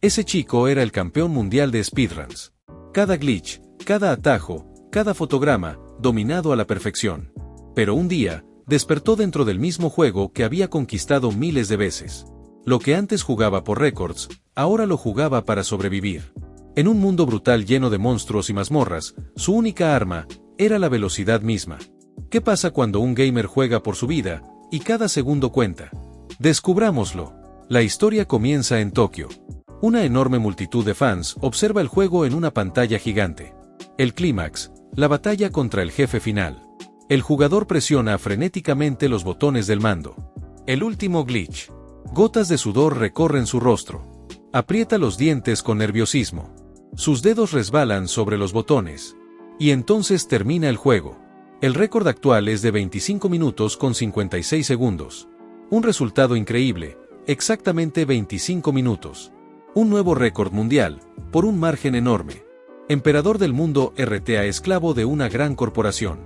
Ese chico era el campeón mundial de speedruns. Cada glitch, cada atajo, cada fotograma, dominado a la perfección. Pero un día, despertó dentro del mismo juego que había conquistado miles de veces. Lo que antes jugaba por récords, ahora lo jugaba para sobrevivir. En un mundo brutal lleno de monstruos y mazmorras, su única arma era la velocidad misma. ¿Qué pasa cuando un gamer juega por su vida, y cada segundo cuenta? Descubrámoslo. La historia comienza en Tokio. Una enorme multitud de fans observa el juego en una pantalla gigante. El clímax, la batalla contra el jefe final. El jugador presiona frenéticamente los botones del mando. El último glitch. Gotas de sudor recorren su rostro. Aprieta los dientes con nerviosismo. Sus dedos resbalan sobre los botones. Y entonces termina el juego. El récord actual es de 25 minutos con 56 segundos. Un resultado increíble, exactamente 25 minutos. Un nuevo récord mundial, por un margen enorme. Emperador del mundo RTA, esclavo de una gran corporación.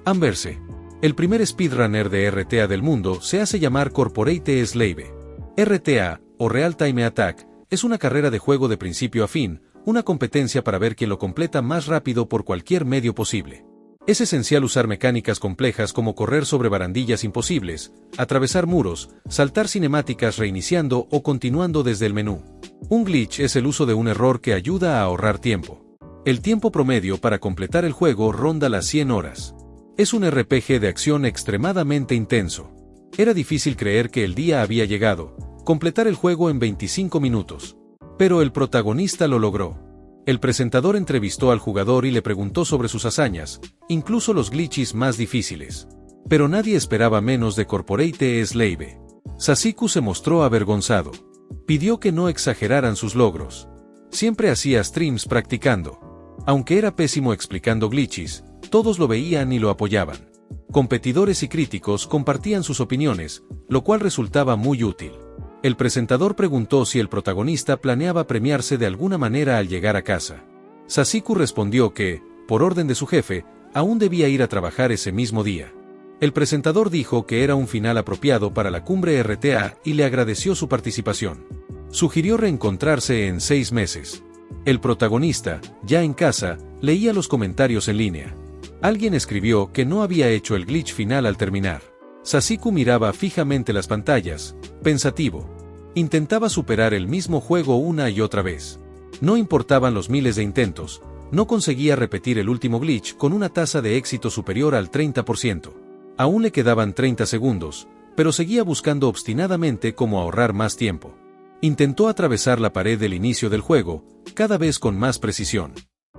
Amberse. El primer speedrunner de RTA del mundo se hace llamar Corporate Slave. RTA, o Real Time Attack, es una carrera de juego de principio a fin, una competencia para ver quién lo completa más rápido por cualquier medio posible. Es esencial usar mecánicas complejas como correr sobre barandillas imposibles, atravesar muros, saltar cinemáticas reiniciando o continuando desde el menú. Un glitch es el uso de un error que ayuda a ahorrar tiempo. El tiempo promedio para completar el juego ronda las 100 horas. Es un RPG de acción extremadamente intenso. Era difícil creer que el día había llegado, completar el juego en 25 minutos. Pero el protagonista lo logró. El presentador entrevistó al jugador y le preguntó sobre sus hazañas, incluso los glitches más difíciles. Pero nadie esperaba menos de Corporate Slave. Sasiku se mostró avergonzado. Pidió que no exageraran sus logros. Siempre hacía streams practicando. Aunque era pésimo explicando glitches, todos lo veían y lo apoyaban. Competidores y críticos compartían sus opiniones, lo cual resultaba muy útil. El presentador preguntó si el protagonista planeaba premiarse de alguna manera al llegar a casa. Sasiku respondió que, por orden de su jefe, aún debía ir a trabajar ese mismo día. El presentador dijo que era un final apropiado para la cumbre RTA y le agradeció su participación. Sugirió reencontrarse en 6 meses. El protagonista, ya en casa, leía los comentarios en línea. Alguien escribió que no había hecho el glitch final al terminar. Sasiku miraba fijamente las pantallas, pensativo. Intentaba superar el mismo juego una y otra vez. No importaban los miles de intentos, no conseguía repetir el último glitch con una tasa de éxito superior al 30%. Aún le quedaban 30 segundos, pero seguía buscando obstinadamente cómo ahorrar más tiempo. Intentó atravesar la pared del inicio del juego, cada vez con más precisión.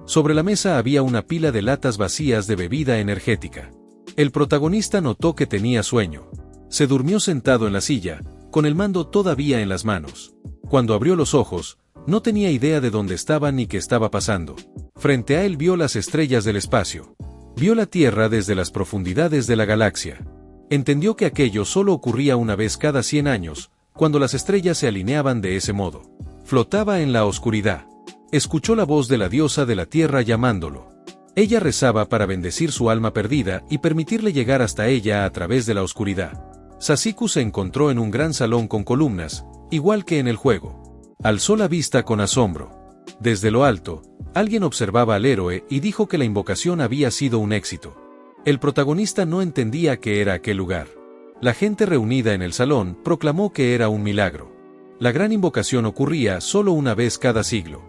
Sobre la mesa había una pila de latas vacías de bebida energética. El protagonista notó que tenía sueño. Se durmió sentado en la silla, con el mando todavía en las manos. Cuando abrió los ojos, no tenía idea de dónde estaba ni qué estaba pasando. Frente a él vio las estrellas del espacio. Vio la Tierra desde las profundidades de la galaxia. Entendió que aquello solo ocurría una vez cada 100 años, cuando las estrellas se alineaban de ese modo. Flotaba en la oscuridad. Escuchó la voz de la diosa de la Tierra llamándolo. Ella rezaba para bendecir su alma perdida y permitirle llegar hasta ella a través de la oscuridad. Sasiku se encontró en un gran salón con columnas, igual que en el juego. Alzó la vista con asombro. Desde lo alto, alguien observaba al héroe y dijo que la invocación había sido un éxito. El protagonista no entendía qué era aquel lugar. La gente reunida en el salón proclamó que era un milagro. La gran invocación ocurría solo una vez cada siglo.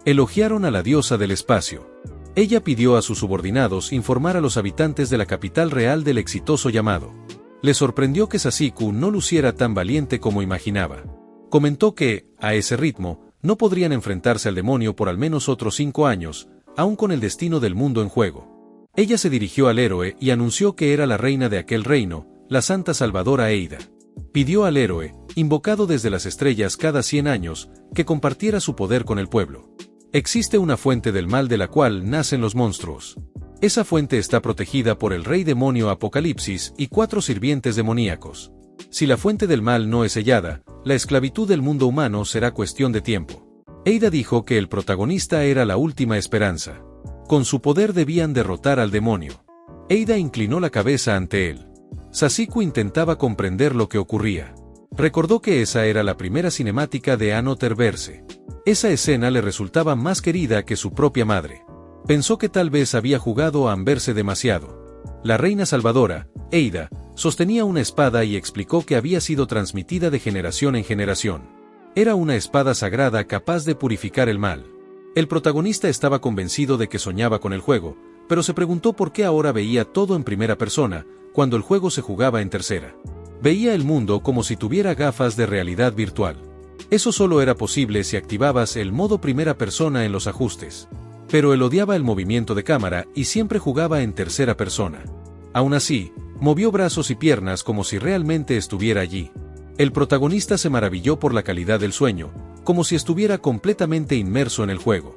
Elogiaron a la diosa del espacio. Ella pidió a sus subordinados informar a los habitantes de la capital real del exitoso llamado. Le sorprendió que Sasiku no luciera tan valiente como imaginaba. Comentó que, a ese ritmo, no podrían enfrentarse al demonio por al menos otros 5 años, aún con el destino del mundo en juego. Ella se dirigió al héroe y anunció que era la reina de aquel reino, la Santa Salvadora Eida. Pidió al héroe, invocado desde las estrellas cada 100 años, que compartiera su poder con el pueblo. Existe una fuente del mal de la cual nacen los monstruos. Esa fuente está protegida por el rey demonio Apocalipsis y 4 sirvientes demoníacos. Si la fuente del mal no es sellada, la esclavitud del mundo humano será cuestión de tiempo. Eida dijo que el protagonista era la última esperanza. Con su poder debían derrotar al demonio. Eida inclinó la cabeza ante él. Sasiku intentaba comprender lo que ocurría. Recordó que esa era la primera cinemática de Another Verse. Esa escena le resultaba más querida que su propia madre. Pensó que tal vez había jugado a Anverse demasiado. La reina salvadora, Eida, sostenía una espada y explicó que había sido transmitida de generación en generación. Era una espada sagrada capaz de purificar el mal. El protagonista estaba convencido de que soñaba con el juego, pero se preguntó por qué ahora veía todo en primera persona, cuando el juego se jugaba en tercera. Veía el mundo como si tuviera gafas de realidad virtual. Eso solo era posible si activabas el modo primera persona en los ajustes. Pero él odiaba el movimiento de cámara y siempre jugaba en tercera persona. Aún así, movió brazos y piernas como si realmente estuviera allí. El protagonista se maravilló por la calidad del sueño, como si estuviera completamente inmerso en el juego.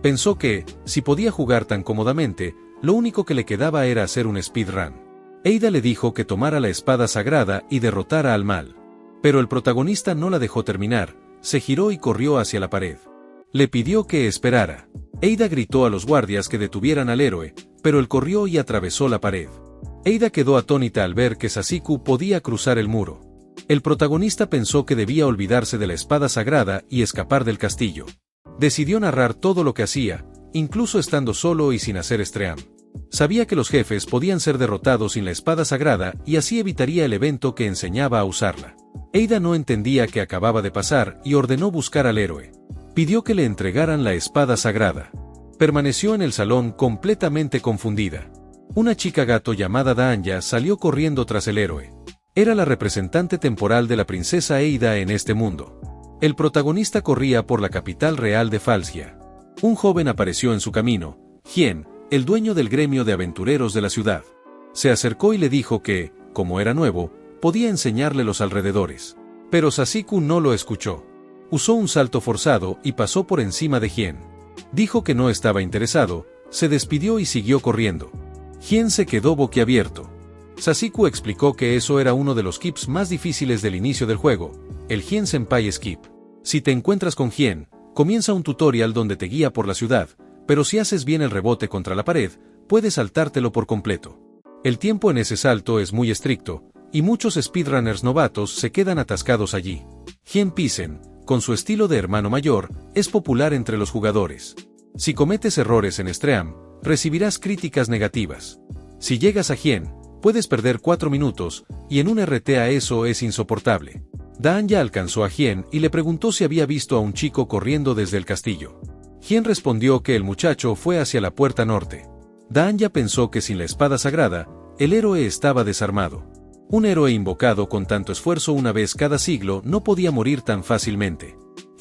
Pensó que, si podía jugar tan cómodamente, lo único que le quedaba era hacer un speedrun. Eida le dijo que tomara la espada sagrada y derrotara al mal. Pero el protagonista no la dejó terminar, se giró y corrió hacia la pared. Le pidió que esperara. Eida gritó a los guardias que detuvieran al héroe, pero él corrió y atravesó la pared. Eida quedó atónita al ver que Sasiku podía cruzar el muro. El protagonista pensó que debía olvidarse de la espada sagrada y escapar del castillo. Decidió narrar todo lo que hacía, incluso estando solo y sin hacer stream. Sabía que los jefes podían ser derrotados sin la espada sagrada y así evitaría el evento que enseñaba a usarla. Eida no entendía qué acababa de pasar y ordenó buscar al héroe. Pidió que le entregaran la espada sagrada. Permaneció en el salón completamente confundida. Una chica gato llamada Daanya salió corriendo tras el héroe. Era la representante temporal de la princesa Eida en este mundo. El protagonista corría por la capital real de Falsia. Un joven apareció en su camino, Hien, el dueño del gremio de aventureros de la ciudad. Se acercó y le dijo que, como era nuevo, podía enseñarle los alrededores. Pero Sasiku no lo escuchó. Usó un salto forzado y pasó por encima de Hien. Dijo que no estaba interesado, se despidió y siguió corriendo. Hien se quedó boquiabierto. Sasiku explicó que eso era uno de los skips más difíciles del inicio del juego, el Hien Senpai Skip. Si te encuentras con Hien, comienza un tutorial donde te guía por la ciudad, pero si haces bien el rebote contra la pared, puedes saltártelo por completo. El tiempo en ese salto es muy estricto, y muchos speedrunners novatos se quedan atascados allí. Hien Pisen, con su estilo de hermano mayor, es popular entre los jugadores. Si cometes errores en Stream, recibirás críticas negativas. Si llegas a Hien, puedes perder 4 minutos, y en un RTA eso es insoportable. Daanya alcanzó a Hien y le preguntó si había visto a un chico corriendo desde el castillo. Hien respondió que el muchacho fue hacia la puerta norte. Daanya pensó que sin la espada sagrada, el héroe estaba desarmado. Un héroe invocado con tanto esfuerzo una vez cada siglo no podía morir tan fácilmente.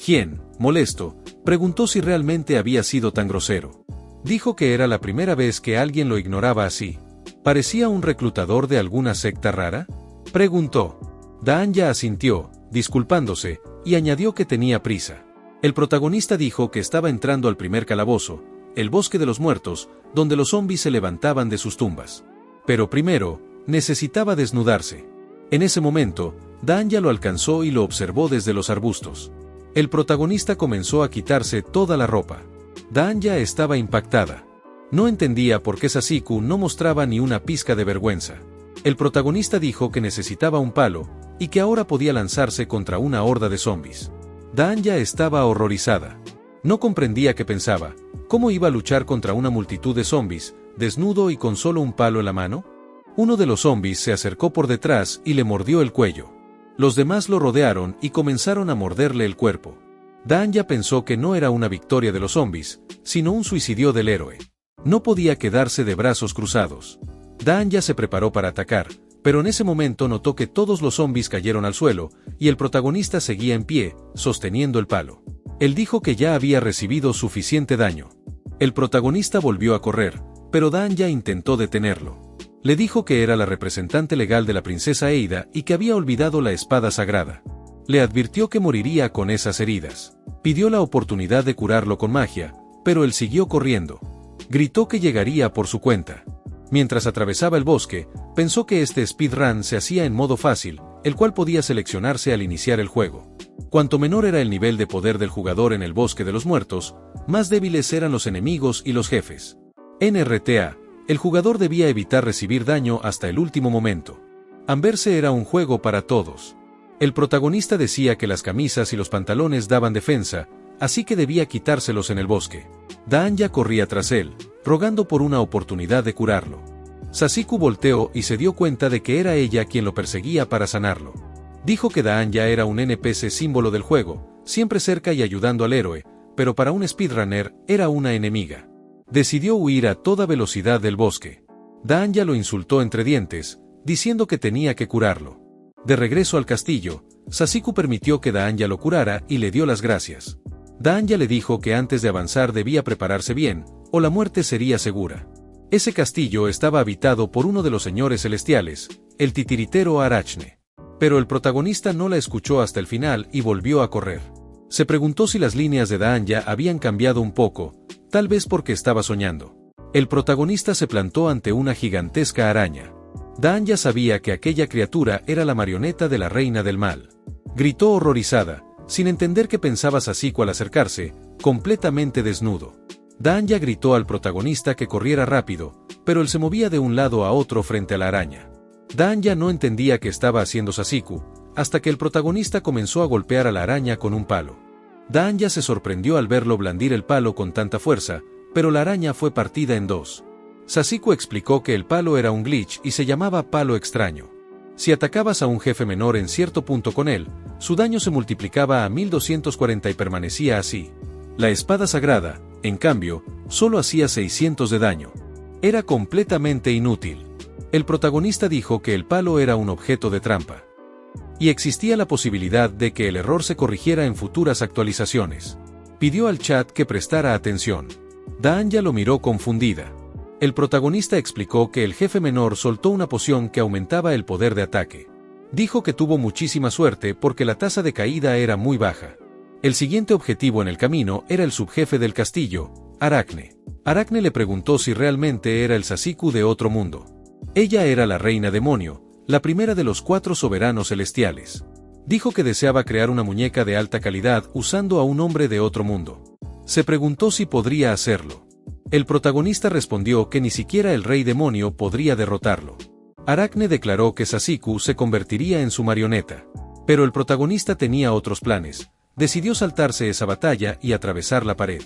Hien, molesto, preguntó si realmente había sido tan grosero. Dijo que era la primera vez que alguien lo ignoraba así. ¿Parecía un reclutador de alguna secta rara?, preguntó. Daanya asintió, disculpándose, y añadió que tenía prisa. El protagonista dijo que estaba entrando al primer calabozo, el bosque de los muertos, donde los zombies se levantaban de sus tumbas. Pero primero, necesitaba desnudarse. En ese momento, Daanya lo alcanzó y lo observó desde los arbustos. El protagonista comenzó a quitarse toda la ropa. Daanya estaba impactada. No entendía por qué Sasiku no mostraba ni una pizca de vergüenza. El protagonista dijo que necesitaba un palo, y que ahora podía lanzarse contra una horda de zombies. Daanya estaba horrorizada. No comprendía qué pensaba. ¿Cómo iba a luchar contra una multitud de zombies, desnudo y con solo un palo en la mano? Uno de los zombies se acercó por detrás y le mordió el cuello. Los demás lo rodearon y comenzaron a morderle el cuerpo. Daanya pensó que no era una victoria de los zombies, sino un suicidio del héroe. No podía quedarse de brazos cruzados. Daanya se preparó para atacar, pero en ese momento notó que todos los zombies cayeron al suelo, y el protagonista seguía en pie, sosteniendo el palo. Él dijo que ya había recibido suficiente daño. El protagonista volvió a correr, pero Daanya intentó detenerlo. Le dijo que era la representante legal de la princesa Eida y que había olvidado la espada sagrada. Le advirtió que moriría con esas heridas. Pidió la oportunidad de curarlo con magia, pero él siguió corriendo. Gritó que llegaría por su cuenta. Mientras atravesaba el bosque, pensó que este speedrun se hacía en modo fácil, el cual podía seleccionarse al iniciar el juego. Cuanto menor era el nivel de poder del jugador en el bosque de los muertos, más débiles eran los enemigos y los jefes. En RTA, el jugador debía evitar recibir daño hasta el último momento. Anverse era un juego para todos. El protagonista decía que las camisas y los pantalones daban defensa, así que debía quitárselos en el bosque. Daanya corría tras él, rogando por una oportunidad de curarlo. Sasiku volteó y se dio cuenta de que era ella quien lo perseguía para sanarlo. Dijo que Daanya era un NPC símbolo del juego, siempre cerca y ayudando al héroe, pero para un speedrunner era una enemiga. Decidió huir a toda velocidad del bosque. Daanya lo insultó entre dientes, diciendo que tenía que curarlo. De regreso al castillo, Sasiku permitió que Daanya lo curara y le dio las gracias. Daanya le dijo que antes de avanzar debía prepararse bien, o la muerte sería segura. Ese castillo estaba habitado por uno de los señores celestiales, el titiritero Arachne. Pero el protagonista no la escuchó hasta el final y volvió a correr. Se preguntó si las líneas de Daanya habían cambiado un poco, tal vez porque estaba soñando. El protagonista se plantó ante una gigantesca araña. Daanya sabía que aquella criatura era la marioneta de la reina del mal. Gritó horrorizada, sin entender qué pensaba Sasiku al acercarse, completamente desnudo. Daanya gritó al protagonista que corriera rápido, pero él se movía de un lado a otro frente a la araña. Daanya no entendía qué estaba haciendo Sasiku, hasta que el protagonista comenzó a golpear a la araña con un palo. Daanya se sorprendió al verlo blandir el palo con tanta fuerza, pero la araña fue partida en dos. Sasiku explicó que el palo era un glitch y se llamaba palo extraño. Si atacabas a un jefe menor en cierto punto con él, su daño se multiplicaba a 1240 y permanecía así. La espada sagrada, en cambio, solo hacía 600 de daño. Era completamente inútil. El protagonista dijo que el palo era un objeto de trampa. Y existía la posibilidad de que el error se corrigiera en futuras actualizaciones. Pidió al chat que prestara atención. Daanya lo miró confundida. El protagonista explicó que el jefe menor soltó una poción que aumentaba el poder de ataque. Dijo que tuvo muchísima suerte porque la tasa de caída era muy baja. El siguiente objetivo en el camino era el subjefe del castillo, Arachne. Arachne le preguntó si realmente era el Sasiku de otro mundo. Ella era la reina demonio, la primera de los 4 soberanos celestiales. Dijo que deseaba crear una muñeca de alta calidad usando a un hombre de otro mundo. Se preguntó si podría hacerlo. El protagonista respondió que ni siquiera el rey demonio podría derrotarlo. Arachne declaró que Sasiku se convertiría en su marioneta. Pero el protagonista tenía otros planes. Decidió saltarse esa batalla y atravesar la pared.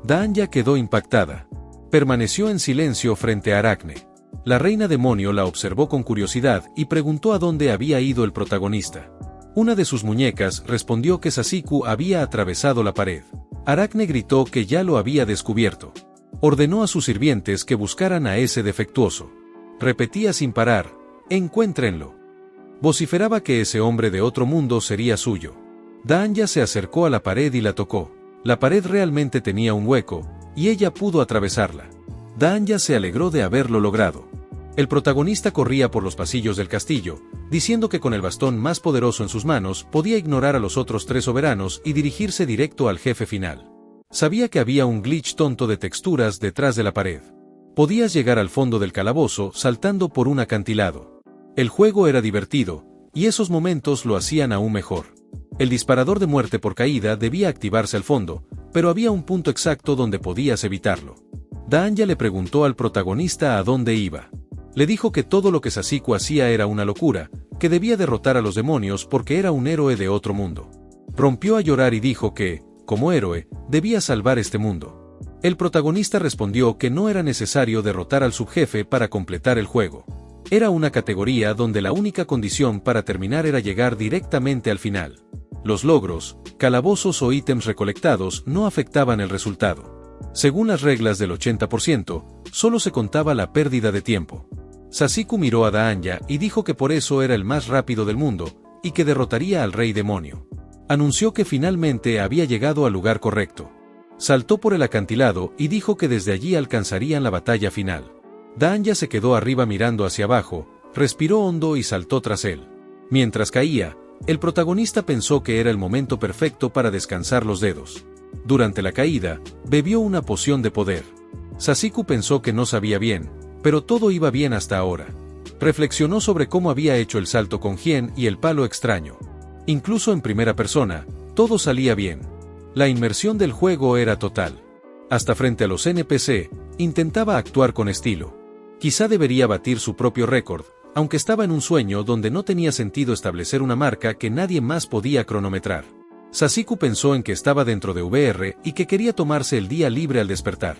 Daanya quedó impactada. Permaneció en silencio frente a Arachne. La reina demonio la observó con curiosidad y preguntó a dónde había ido el protagonista. Una de sus muñecas respondió que Sasiku había atravesado la pared. Arachne gritó que ya lo había descubierto. Ordenó a sus sirvientes que buscaran a ese defectuoso. Repetía sin parar, «Encuéntrenlo». Vociferaba que ese hombre de otro mundo sería suyo. Daanya se acercó a la pared y la tocó. La pared realmente tenía un hueco, y ella pudo atravesarla. Daanya se alegró de haberlo logrado. El protagonista corría por los pasillos del castillo, diciendo que con el bastón más poderoso en sus manos podía ignorar a los otros 3 soberanos y dirigirse directo al jefe final. Sabía que había un glitch tonto de texturas detrás de la pared. Podías llegar al fondo del calabozo saltando por un acantilado. El juego era divertido, y esos momentos lo hacían aún mejor. El disparador de muerte por caída debía activarse al fondo, pero había un punto exacto donde podías evitarlo. Daanya le preguntó al protagonista a dónde iba. Le dijo que todo lo que Sasiku hacía era una locura, que debía derrotar a los demonios porque era un héroe de otro mundo. Rompió a llorar y dijo que, como héroe, debía salvar este mundo. El protagonista respondió que no era necesario derrotar al subjefe para completar el juego. Era una categoría donde la única condición para terminar era llegar directamente al final. Los logros, calabozos o ítems recolectados no afectaban el resultado. Según las reglas del 80%, solo se contaba la pérdida de tiempo. Sasiku miró a Daanya y dijo que por eso era el más rápido del mundo, y que derrotaría al rey demonio. Anunció que finalmente había llegado al lugar correcto. Saltó por el acantilado y dijo que desde allí alcanzarían la batalla final. Daanya se quedó arriba mirando hacia abajo, respiró hondo y saltó tras él. Mientras caía, el protagonista pensó que era el momento perfecto para descansar los dedos. Durante la caída, bebió una poción de poder. Sasiku pensó que no sabía bien, pero todo iba bien hasta ahora. Reflexionó sobre cómo había hecho el salto con Hien y el palo extraño. Incluso en primera persona, todo salía bien. La inmersión del juego era total. Hasta frente a los NPC, intentaba actuar con estilo. Quizá debería batir su propio récord, aunque estaba en un sueño donde no tenía sentido establecer una marca que nadie más podía cronometrar. Sasiku pensó en que estaba dentro de VR y que quería tomarse el día libre al despertar.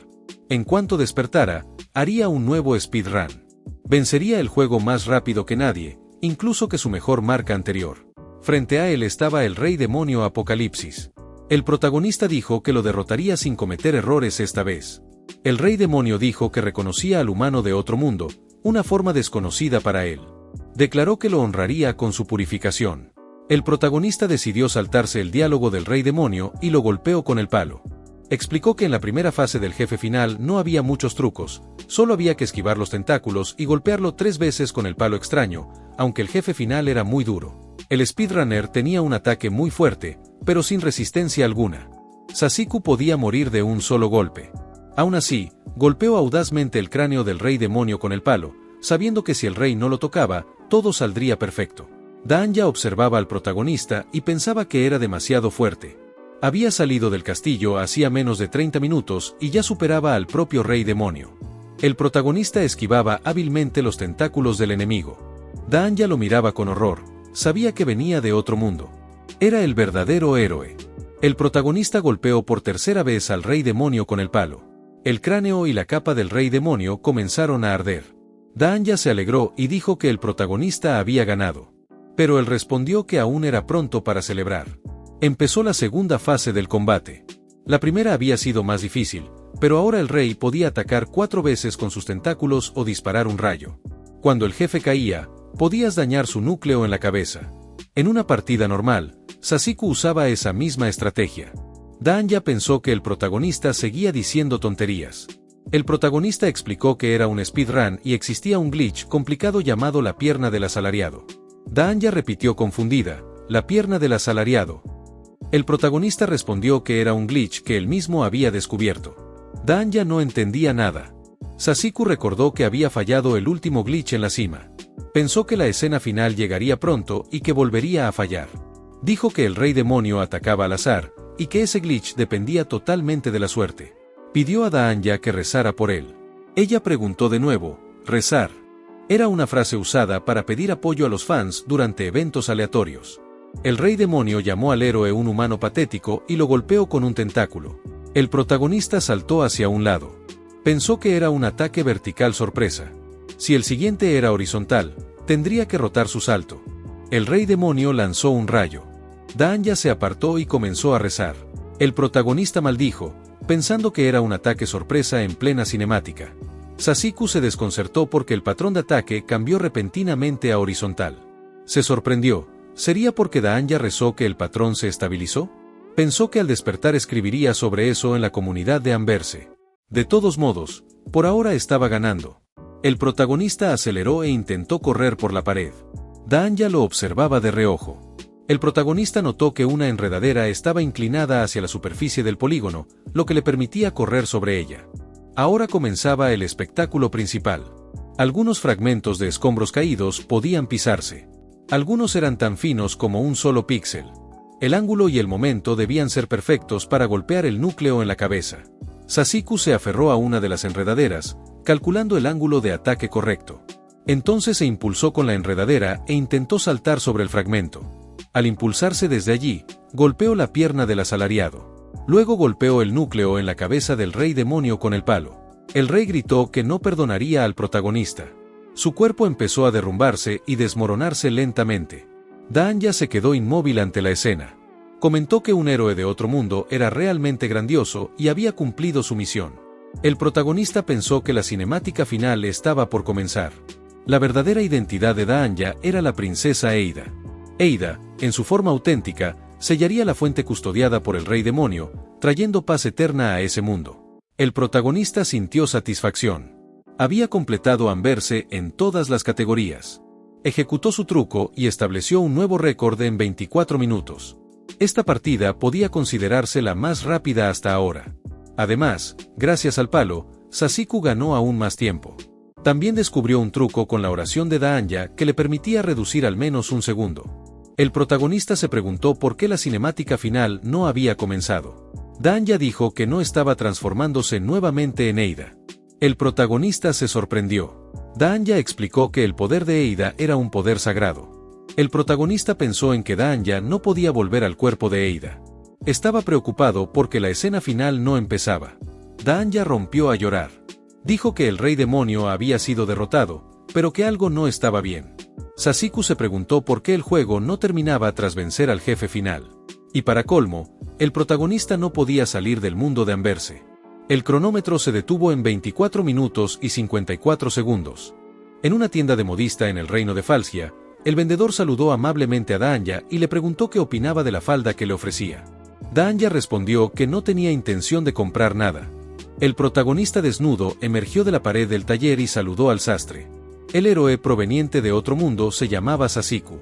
En cuanto despertara, haría un nuevo speedrun. Vencería el juego más rápido que nadie, incluso que su mejor marca anterior. Frente a él estaba el Rey Demonio Apocalipsis. El protagonista dijo que lo derrotaría sin cometer errores esta vez. El Rey Demonio dijo que reconocía al humano de otro mundo, una forma desconocida para él. Declaró que lo honraría con su purificación. El protagonista decidió saltarse el diálogo del Rey Demonio y lo golpeó con el palo. Explicó que en la primera fase del jefe final no había muchos trucos, solo había que esquivar los tentáculos y golpearlo 3 veces con el palo extraño, aunque el jefe final era muy duro. El speedrunner tenía un ataque muy fuerte, pero sin resistencia alguna. Sasiku podía morir de un solo golpe. Aún así, golpeó audazmente el cráneo del Rey Demonio con el palo, sabiendo que si el rey no lo tocaba, todo saldría perfecto. Daanya observaba al protagonista y pensaba que era demasiado fuerte. Había salido del castillo hacía menos de 30 minutos y ya superaba al propio Rey Demonio. El protagonista esquivaba hábilmente los tentáculos del enemigo. Daanya lo miraba con horror, sabía que venía de otro mundo. Era el verdadero héroe. El protagonista golpeó por tercera vez al Rey Demonio con el palo. El cráneo y la capa del Rey Demonio comenzaron a arder. Daanya se alegró y dijo que el protagonista había ganado. Pero él respondió que aún era pronto para celebrar. Empezó la segunda fase del combate. La primera había sido más difícil, pero ahora el rey podía atacar 4 veces con sus tentáculos o disparar un rayo. Cuando el jefe caía, podías dañar su núcleo en la cabeza. En una partida normal, Sasiku usaba esa misma estrategia. Daanya pensó que el protagonista seguía diciendo tonterías. El protagonista explicó que era un speedrun y existía un glitch complicado llamado la pierna del asalariado. Daanya repitió confundida, la pierna del asalariado. El protagonista respondió que era un glitch que él mismo había descubierto. Daanya no entendía nada. Sasiku recordó que había fallado el último glitch en la cima. Pensó que la escena final llegaría pronto y que volvería a fallar. Dijo que el Rey Demonio atacaba al azar, y que ese glitch dependía totalmente de la suerte. Pidió a Daanya que rezara por él. Ella preguntó de nuevo, ¿rezar? Era una frase usada para pedir apoyo a los fans durante eventos aleatorios. El Rey Demonio llamó al héroe un humano patético y lo golpeó con un tentáculo. El protagonista saltó hacia un lado. Pensó que era un ataque vertical sorpresa. Si el siguiente era horizontal, tendría que rotar su salto. El Rey Demonio lanzó un rayo. Daanya se apartó y comenzó a rezar. El protagonista maldijo, pensando que era un ataque sorpresa en plena cinemática. Sasiku se desconcertó porque el patrón de ataque cambió repentinamente a horizontal. Se sorprendió. ¿Sería porque Daanya rezó que el patrón se estabilizó? Pensó que al despertar escribiría sobre eso en la comunidad de Amberse. De todos modos, por ahora estaba ganando. El protagonista aceleró e intentó correr por la pared. Daanya lo observaba de reojo. El protagonista notó que una enredadera estaba inclinada hacia la superficie del polígono, lo que le permitía correr sobre ella. Ahora comenzaba el espectáculo principal. Algunos fragmentos de escombros caídos podían pisarse. Algunos eran tan finos como un solo píxel. El ángulo y el momento debían ser perfectos para golpear el núcleo en la cabeza. Sasiku se aferró a una de las enredaderas, calculando el ángulo de ataque correcto. Entonces se impulsó con la enredadera e intentó saltar sobre el fragmento. Al impulsarse desde allí, golpeó la pierna del asalariado. Luego golpeó el núcleo en la cabeza del Rey Demonio con el palo. El rey gritó que no perdonaría al protagonista. Su cuerpo empezó a derrumbarse y desmoronarse lentamente. Daanya se quedó inmóvil ante la escena. Comentó que un héroe de otro mundo era realmente grandioso y había cumplido su misión. El protagonista pensó que la cinemática final estaba por comenzar. La verdadera identidad de Daanya era la princesa Eida. Eida, en su forma auténtica, sellaría la fuente custodiada por el Rey Demonio, trayendo paz eterna a ese mundo. El protagonista sintió satisfacción. Había completado Amberse en todas las categorías. Ejecutó su truco y estableció un nuevo récord en 24 minutos. Esta partida podía considerarse la más rápida hasta ahora. Además, gracias al palo, Sasiku ganó aún más tiempo. También descubrió un truco con la oración de Daanya que le permitía reducir al menos un segundo. El protagonista se preguntó por qué la cinemática final no había comenzado. Daanya dijo que no estaba transformándose nuevamente en Eida. El protagonista se sorprendió. Daanya explicó que el poder de Eida era un poder sagrado. El protagonista pensó en que Daanya no podía volver al cuerpo de Eida. Estaba preocupado porque la escena final no empezaba. Daanya rompió a llorar. Dijo que el rey demonio había sido derrotado, pero que algo no estaba bien. Sasiku se preguntó por qué el juego no terminaba tras vencer al jefe final. Y para colmo, el protagonista no podía salir del mundo de Amberse. El cronómetro se detuvo en 24 minutos y 54 segundos. En una tienda de modista en el reino de Falsia, el vendedor saludó amablemente a Daanya y le preguntó qué opinaba de la falda que le ofrecía. Daanya respondió que no tenía intención de comprar nada. El protagonista desnudo emergió de la pared del taller y saludó al sastre. El héroe proveniente de otro mundo se llamaba Sasiku.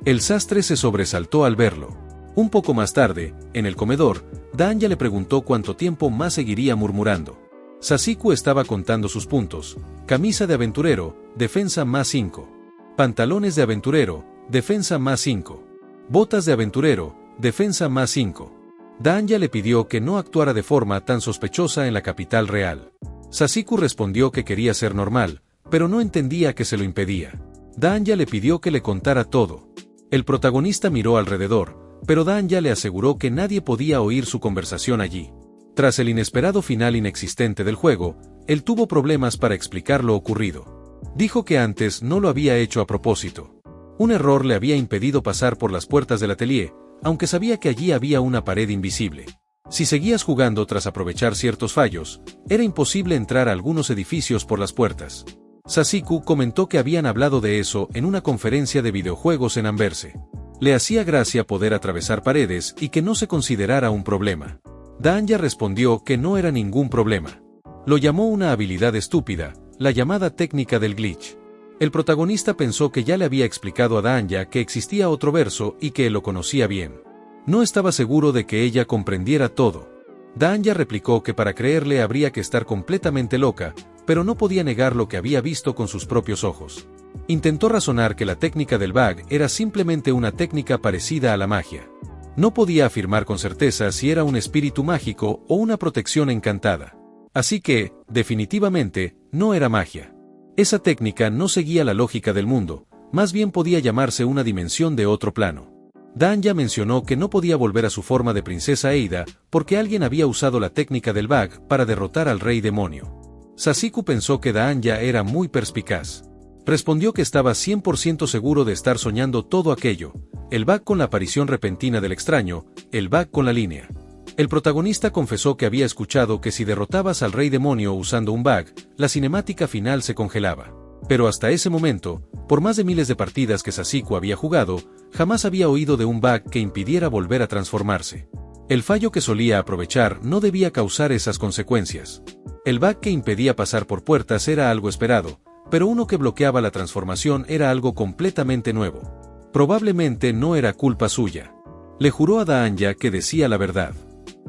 El sastre se sobresaltó al verlo. Un poco más tarde, en el comedor, Daanya le preguntó cuánto tiempo más seguiría murmurando. Sasiku estaba contando sus puntos: camisa de aventurero, defensa más 5. Pantalones de aventurero, defensa más 5. Botas de aventurero, defensa más 5. Daanya le pidió que no actuara de forma tan sospechosa en la capital real. Sasiku respondió que quería ser normal, pero no entendía que se lo impedía. Daanya le pidió que le contara todo. El protagonista miró alrededor, pero Daanya le aseguró que nadie podía oír su conversación allí. Tras el inesperado final inexistente del juego, él tuvo problemas para explicar lo ocurrido. Dijo que antes no lo había hecho a propósito. Un error le había impedido pasar por las puertas del atelier, aunque sabía que allí había una pared invisible. Si seguías jugando tras aprovechar ciertos fallos, era imposible entrar a algunos edificios por las puertas. Sasiku comentó que habían hablado de eso en una conferencia de videojuegos en Amberse. Le hacía gracia poder atravesar paredes y que no se considerara un problema. Daanya respondió que no era ningún problema. Lo llamó una habilidad estúpida, la llamada técnica del glitch. El protagonista pensó que ya le había explicado a Daanya que existía otro verso y que él lo conocía bien. No estaba seguro de que ella comprendiera todo. Daanya replicó que para creerle habría que estar completamente loca, pero no podía negar lo que había visto con sus propios ojos. Intentó razonar que la técnica del bug era simplemente una técnica parecida a la magia. No podía afirmar con certeza si era un espíritu mágico o una protección encantada. Así que, definitivamente, no era magia. Esa técnica no seguía la lógica del mundo, más bien podía llamarse una dimensión de otro plano. Daanya mencionó que no podía volver a su forma de princesa Eida porque alguien había usado la técnica del bug para derrotar al rey demonio. Sasiku pensó que Daanya era muy perspicaz. Respondió que estaba 100% seguro de estar soñando todo aquello: el bug con la aparición repentina del extraño, el bug con la línea. El protagonista confesó que había escuchado que si derrotabas al rey demonio usando un bug, la cinemática final se congelaba. Pero hasta ese momento, por más de miles de partidas que Sasiku había jugado, jamás había oído de un bug que impidiera volver a transformarse. El fallo que solía aprovechar no debía causar esas consecuencias. El bug que impedía pasar por puertas era algo esperado, pero uno que bloqueaba la transformación era algo completamente nuevo. Probablemente no era culpa suya. Le juró a Daanya que decía la verdad.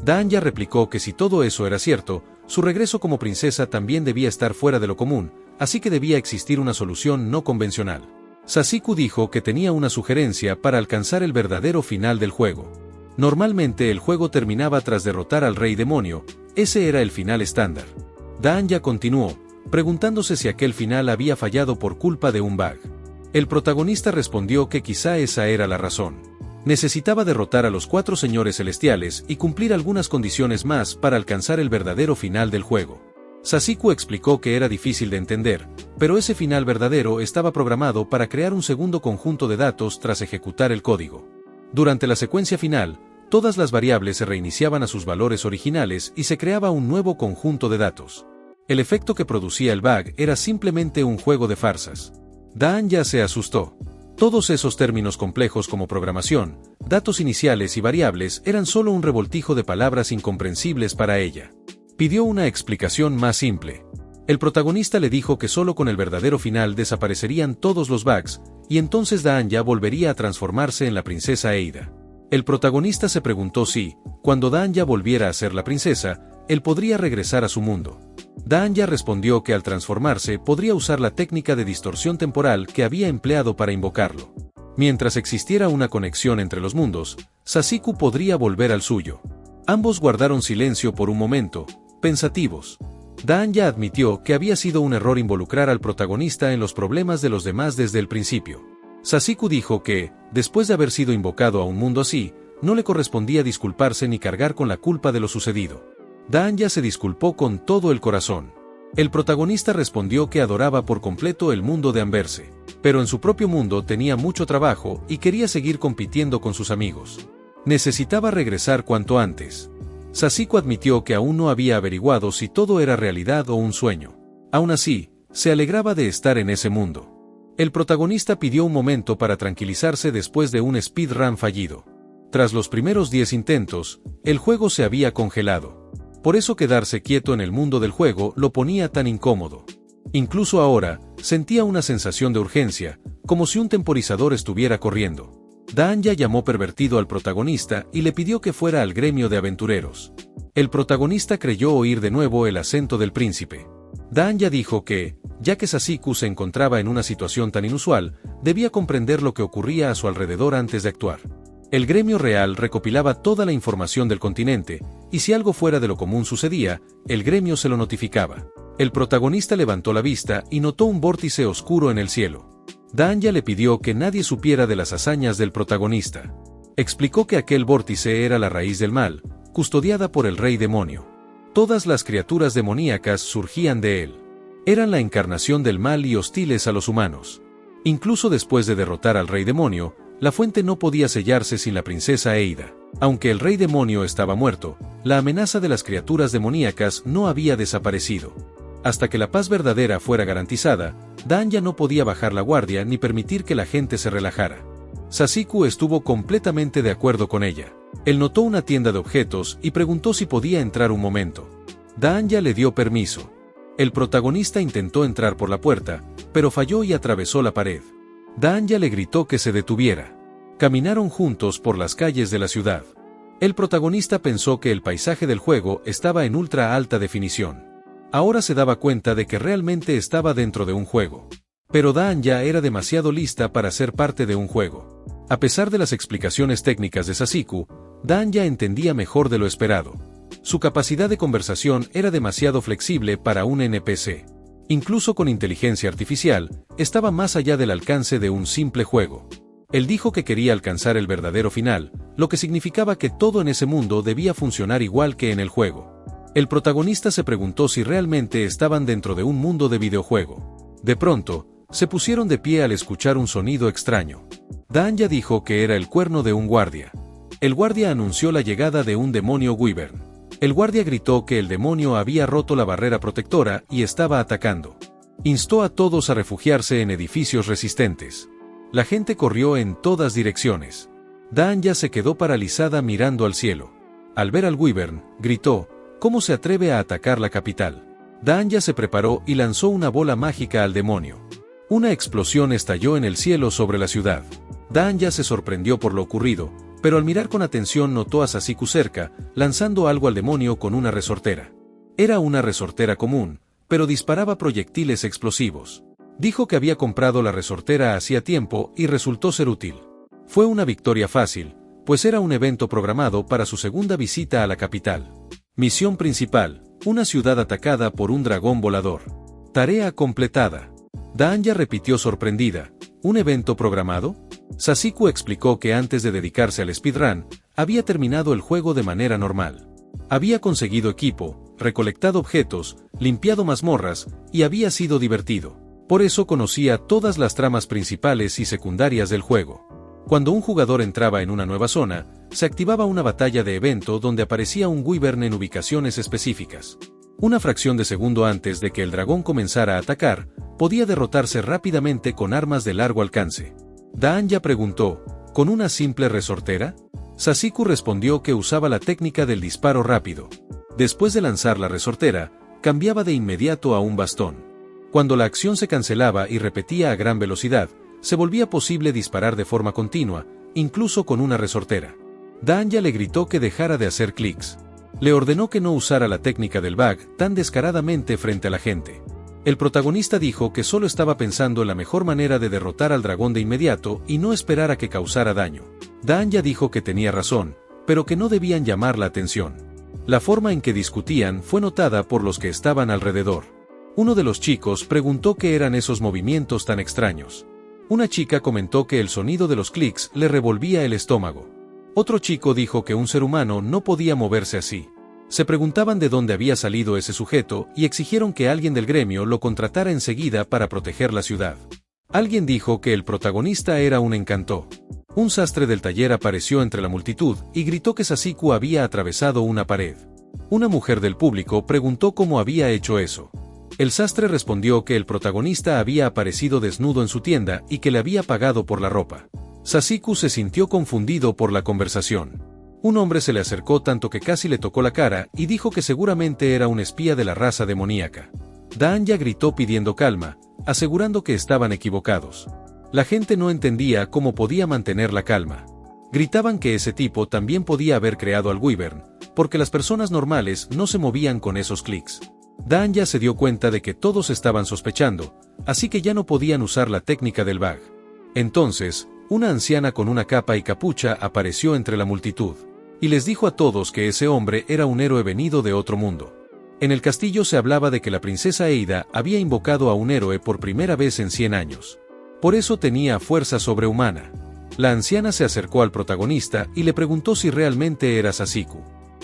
Daanya replicó que si todo eso era cierto, su regreso como princesa también debía estar fuera de lo común, así que debía existir una solución no convencional. Sasiku dijo que tenía una sugerencia para alcanzar el verdadero final del juego. Normalmente el juego terminaba tras derrotar al rey demonio, ese era el final estándar. Daanya continuó, preguntándose si aquel final había fallado por culpa de un bug. El protagonista respondió que quizá esa era la razón. Necesitaba derrotar a los 4 señores celestiales y cumplir algunas condiciones más para alcanzar el verdadero final del juego. Sasiku explicó que era difícil de entender, pero ese final verdadero estaba programado para crear un segundo conjunto de datos tras ejecutar el código. Durante la secuencia final, todas las variables se reiniciaban a sus valores originales y se creaba un nuevo conjunto de datos. El efecto que producía el bug era simplemente un juego de farsas. Daanya se asustó. Todos esos términos complejos como programación, datos iniciales y variables eran solo un revoltijo de palabras incomprensibles para ella. Pidió una explicación más simple. El protagonista le dijo que solo con el verdadero final desaparecerían todos los bugs, y entonces Daanya volvería a transformarse en la princesa Eida. El protagonista se preguntó si, cuando Daanya volviera a ser la princesa, él podría regresar a su mundo. Daanya respondió que al transformarse podría usar la técnica de distorsión temporal que había empleado para invocarlo. Mientras existiera una conexión entre los mundos, Sasiku podría volver al suyo. Ambos guardaron silencio por un momento, pensativos. Daanya admitió que había sido un error involucrar al protagonista en los problemas de los demás desde el principio. Sasiku dijo que, después de haber sido invocado a un mundo así, no le correspondía disculparse ni cargar con la culpa de lo sucedido. Daanya se disculpó con todo el corazón. El protagonista respondió que adoraba por completo el mundo de Amberse, pero en su propio mundo tenía mucho trabajo y quería seguir compitiendo con sus amigos. Necesitaba regresar cuanto antes. Sasiku admitió que aún no había averiguado si todo era realidad o un sueño. Aún así, se alegraba de estar en ese mundo. El protagonista pidió un momento para tranquilizarse después de un speedrun fallido. Tras los primeros 10 intentos, el juego se había congelado. Por eso quedarse quieto en el mundo del juego lo ponía tan incómodo. Incluso ahora, sentía una sensación de urgencia, como si un temporizador estuviera corriendo. Daanya llamó pervertido al protagonista y le pidió que fuera al gremio de aventureros. El protagonista creyó oír de nuevo el acento del príncipe. Daanya dijo que, ya que Sasiku se encontraba en una situación tan inusual, debía comprender lo que ocurría a su alrededor antes de actuar. El gremio real recopilaba toda la información del continente, y si algo fuera de lo común sucedía, el gremio se lo notificaba. El protagonista levantó la vista y notó un vórtice oscuro en el cielo. Daanya le pidió que nadie supiera de las hazañas del protagonista. Explicó que aquel vórtice era la raíz del mal, custodiada por el rey demonio. Todas las criaturas demoníacas surgían de él. Eran la encarnación del mal y hostiles a los humanos. Incluso después de derrotar al rey demonio, la fuente no podía sellarse sin la princesa Eida. Aunque el rey demonio estaba muerto, la amenaza de las criaturas demoníacas no había desaparecido. Hasta que la paz verdadera fuera garantizada, Daanya no podía bajar la guardia ni permitir que la gente se relajara. Sasiku estuvo completamente de acuerdo con ella. Él notó una tienda de objetos y preguntó si podía entrar un momento. Daanya le dio permiso. El protagonista intentó entrar por la puerta, pero falló y atravesó la pared. Daanya le gritó que se detuviera. Caminaron juntos por las calles de la ciudad. El protagonista pensó que el paisaje del juego estaba en ultra alta definición. Ahora se daba cuenta de que realmente estaba dentro de un juego. Pero Daanya era demasiado lista para ser parte de un juego. A pesar de las explicaciones técnicas de Sasiku, Daanya entendía mejor de lo esperado. Su capacidad de conversación era demasiado flexible para un NPC. Incluso con inteligencia artificial, estaba más allá del alcance de un simple juego. Él dijo que quería alcanzar el verdadero final, lo que significaba que todo en ese mundo debía funcionar igual que en el juego. El protagonista se preguntó si realmente estaban dentro de un mundo de videojuego. De pronto, se pusieron de pie al escuchar un sonido extraño. Daanya dijo que era el cuerno de un guardia. El guardia anunció la llegada de un demonio Wyvern. El guardia gritó que el demonio había roto la barrera protectora y estaba atacando. Instó a todos a refugiarse en edificios resistentes. La gente corrió en todas direcciones. Daanya se quedó paralizada mirando al cielo. Al ver al Wyvern, gritó: ¿cómo se atreve a atacar la capital? Daanya se preparó y lanzó una bola mágica al demonio. Una explosión estalló en el cielo sobre la ciudad. Daanya se sorprendió por lo ocurrido, pero al mirar con atención notó a Sasiku cerca, lanzando algo al demonio con una resortera. Era una resortera común, pero disparaba proyectiles explosivos. Dijo que había comprado la resortera hacía tiempo y resultó ser útil. Fue una victoria fácil, pues era un evento programado para su segunda visita a la capital. Misión principal: una ciudad atacada por un dragón volador. Tarea completada. Daanya repitió sorprendida: ¿un evento programado? Sasiku explicó que antes de dedicarse al speedrun, había terminado el juego de manera normal. Había conseguido equipo, recolectado objetos, limpiado mazmorras, y había sido divertido. Por eso conocía todas las tramas principales y secundarias del juego. Cuando un jugador entraba en una nueva zona, se activaba una batalla de evento donde aparecía un Wyvern en ubicaciones específicas. Una fracción de segundo antes de que el dragón comenzara a atacar, podía derrotarse rápidamente con armas de largo alcance. Daanya preguntó: ¿con una simple resortera? Sasiku respondió que usaba la técnica del disparo rápido. Después de lanzar la resortera, cambiaba de inmediato a un bastón. Cuando la acción se cancelaba y repetía a gran velocidad, se volvía posible disparar de forma continua, incluso con una resortera. Daanya le gritó que dejara de hacer clics. Le ordenó que no usara la técnica del bug tan descaradamente frente a la gente. El protagonista dijo que solo estaba pensando en la mejor manera de derrotar al dragón de inmediato y no esperar a que causara daño. Daanya dijo que tenía razón, pero que no debían llamar la atención. La forma en que discutían fue notada por los que estaban alrededor. Uno de los chicos preguntó qué eran esos movimientos tan extraños. Una chica comentó que el sonido de los clics le revolvía el estómago. Otro chico dijo que un ser humano no podía moverse así. Se preguntaban de dónde había salido ese sujeto y exigieron que alguien del gremio lo contratara enseguida para proteger la ciudad. Alguien dijo que el protagonista era un encanto. Un sastre del taller apareció entre la multitud y gritó que Sasiku había atravesado una pared. Una mujer del público preguntó cómo había hecho eso. El sastre respondió que el protagonista había aparecido desnudo en su tienda y que le había pagado por la ropa. Sasiku se sintió confundido por la conversación. Un hombre se le acercó tanto que casi le tocó la cara y dijo que seguramente era un espía de la raza demoníaca. Daanya gritó pidiendo calma, asegurando que estaban equivocados. La gente no entendía cómo podía mantener la calma. Gritaban que ese tipo también podía haber creado al Wyvern, porque las personas normales no se movían con esos clics. Daanya se dio cuenta de que todos estaban sospechando, así que ya no podían usar la técnica del bug. Entonces, una anciana con una capa y capucha apareció entre la multitud, y les dijo a todos que ese hombre era un héroe venido de otro mundo. En el castillo se hablaba de que la princesa Eida había invocado a un héroe por primera vez en 100 años. Por eso tenía fuerza sobrehumana. La anciana se acercó al protagonista y le preguntó si realmente era Sasiku.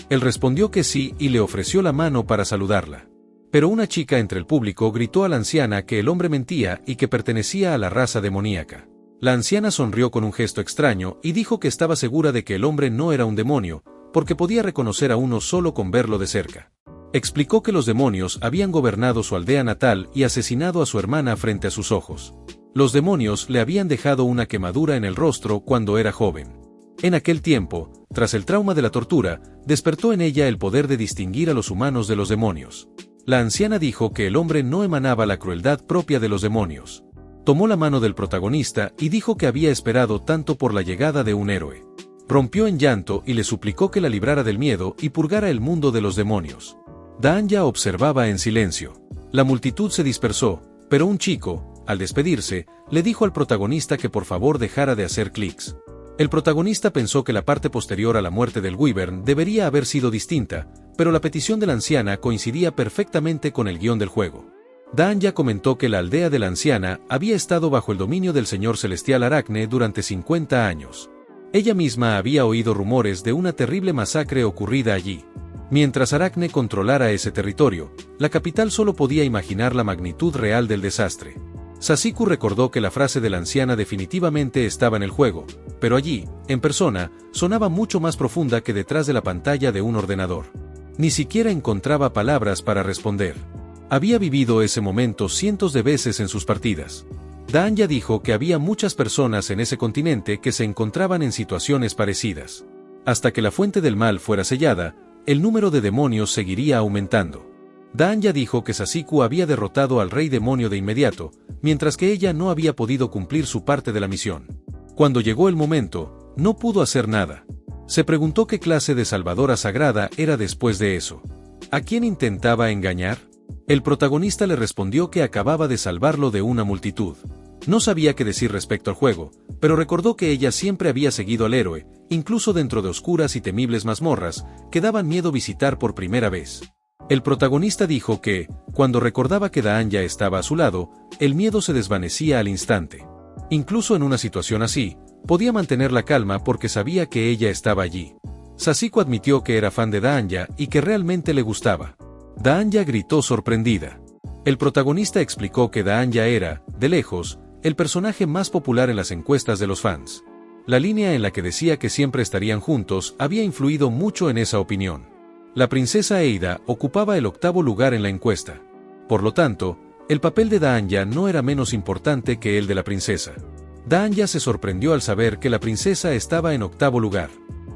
Él respondió que sí y le ofreció la mano para saludarla. Pero una chica entre el público gritó a la anciana que el hombre mentía y que pertenecía a la raza demoníaca. La anciana sonrió con un gesto extraño y dijo que estaba segura de que el hombre no era un demonio, porque podía reconocer a uno solo con verlo de cerca. Explicó que los demonios habían gobernado su aldea natal y asesinado a su hermana frente a sus ojos. Los demonios le habían dejado una quemadura en el rostro cuando era joven. En aquel tiempo, tras el trauma de la tortura, despertó en ella el poder de distinguir a los humanos de los demonios. La anciana dijo que el hombre no emanaba la crueldad propia de los demonios. Tomó la mano del protagonista y dijo que había esperado tanto por la llegada de un héroe. Rompió en llanto y le suplicó que la librara del miedo y purgara el mundo de los demonios. Daanya observaba en silencio. La multitud se dispersó, pero un chico, al despedirse, le dijo al protagonista que por favor dejara de hacer clics. El protagonista pensó que la parte posterior a la muerte del Wyvern debería haber sido distinta, pero la petición de la anciana coincidía perfectamente con el guión del juego. Daanya comentó que la aldea de la anciana había estado bajo el dominio del señor celestial Aracne durante 50 años. Ella misma había oído rumores de una terrible masacre ocurrida allí. Mientras Aracne controlara ese territorio, la capital solo podía imaginar la magnitud real del desastre. Sasiku recordó que la frase de la anciana definitivamente estaba en el juego, pero allí, en persona, sonaba mucho más profunda que detrás de la pantalla de un ordenador. Ni siquiera encontraba palabras para responder. Había vivido ese momento cientos de veces en sus partidas. Daanya dijo que había muchas personas en ese continente que se encontraban en situaciones parecidas. Hasta que la fuente del mal fuera sellada, el número de demonios seguiría aumentando. Daanya dijo que Sasiku había derrotado al rey demonio de inmediato, mientras que ella no había podido cumplir su parte de la misión. Cuando llegó el momento, no pudo hacer nada. Se preguntó qué clase de salvadora sagrada era después de eso. ¿A quién intentaba engañar? El protagonista le respondió que acababa de salvarlo de una multitud. No sabía qué decir respecto al juego, pero recordó que ella siempre había seguido al héroe, incluso dentro de oscuras y temibles mazmorras, que daban miedo visitar por primera vez. El protagonista dijo que, cuando recordaba que Daanya estaba a su lado, el miedo se desvanecía al instante. Incluso en una situación así, podía mantener la calma porque sabía que ella estaba allí. Sasiku admitió que era fan de Daanya y que realmente le gustaba. Daanya gritó sorprendida. El protagonista explicó que Daanya era, de lejos, el personaje más popular en las encuestas de los fans. La línea en la que decía que siempre estarían juntos había influido mucho en esa opinión. La princesa Eida ocupaba el 8º lugar en la encuesta. Por lo tanto, el papel de Daanya no era menos importante que el de la princesa. Daanya se sorprendió al saber que la princesa estaba en 8º lugar.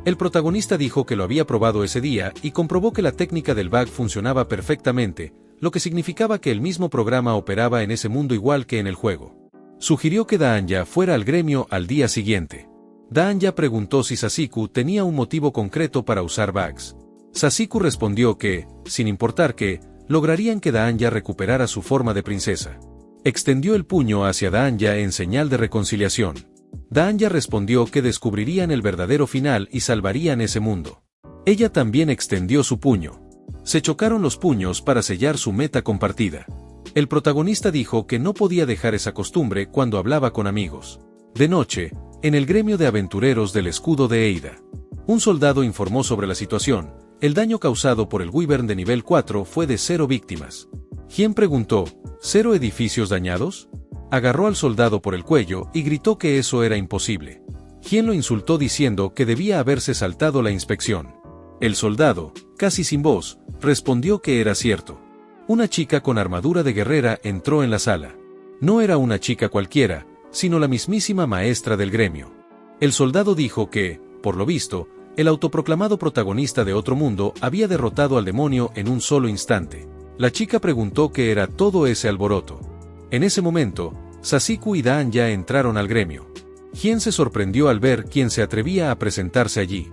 El protagonista dijo que lo había probado ese día y comprobó que la técnica del bug funcionaba perfectamente, lo que significaba que el mismo programa operaba en ese mundo igual que en el juego. Sugirió que Daanya fuera al gremio al día siguiente. Daanya preguntó si Sasiku tenía un motivo concreto para usar bugs. Sasiku respondió que, sin importar qué, lograrían que Daanya recuperara su forma de princesa. Extendió el puño hacia Daanya en señal de reconciliación. Daanya respondió que descubrirían el verdadero final y salvarían ese mundo. Ella también extendió su puño. Se chocaron los puños para sellar su meta compartida. El protagonista dijo que no podía dejar esa costumbre cuando hablaba con amigos. De noche, en el gremio de aventureros del escudo de Eida, un soldado informó sobre la situación. El daño causado por el Wyvern de nivel 4 fue de 0 víctimas. Hien preguntó, ¿0 edificios dañados? Agarró al soldado por el cuello y gritó que eso era imposible. Hien lo insultó diciendo que debía haberse saltado la inspección. El soldado, casi sin voz, respondió que era cierto. Una chica con armadura de guerrera entró en la sala. No era una chica cualquiera, sino la mismísima maestra del gremio. El soldado dijo que, por lo visto, el autoproclamado protagonista de otro mundo había derrotado al demonio en un solo instante. La chica preguntó qué era todo ese alboroto. En ese momento, Sasiku y Daanya entraron al gremio. Hien se sorprendió al ver quién se atrevía a presentarse allí.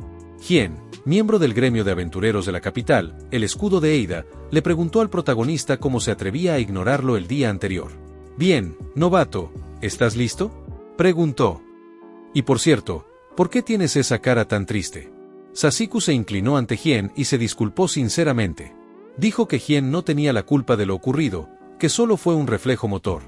Hien, miembro del gremio de aventureros de la capital, el escudo de Eida, le preguntó al protagonista cómo se atrevía a ignorarlo el día anterior. «Bien, novato, ¿estás listo?», preguntó. «Y por cierto, ¿por qué tienes esa cara tan triste?». Sasiku se inclinó ante Hien y se disculpó sinceramente. Dijo que Hien no tenía la culpa de lo ocurrido, que solo fue un reflejo motor.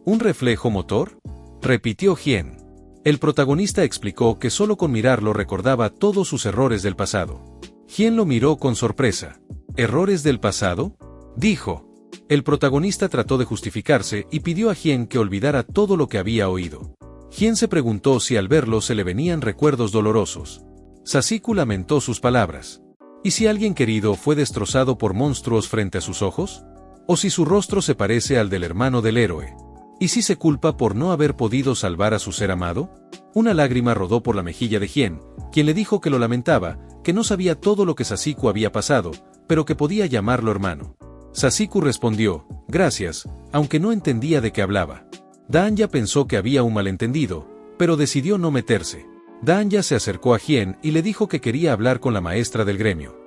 ¿Un reflejo motor?, repitió Hien. El protagonista explicó que solo con mirarlo recordaba todos sus errores del pasado. Hien lo miró con sorpresa. ¿Errores del pasado?, dijo. El protagonista trató de justificarse y pidió a Hien que olvidara todo lo que había oído. Hien se preguntó si al verlo se le venían recuerdos dolorosos. Sasiku lamentó sus palabras. ¿Y si alguien querido fue destrozado por monstruos frente a sus ojos? ¿O si su rostro se parece al del hermano del héroe? ¿Y si se culpa por no haber podido salvar a su ser amado? Una lágrima rodó por la mejilla de Hien, quien le dijo que lo lamentaba, que no sabía todo lo que Sasiku había pasado, pero que podía llamarlo hermano. Sasiku respondió, gracias, aunque no entendía de qué hablaba. Daanya pensó que había un malentendido, pero decidió no meterse. Daanya se acercó a Hien y le dijo que quería hablar con la maestra del gremio.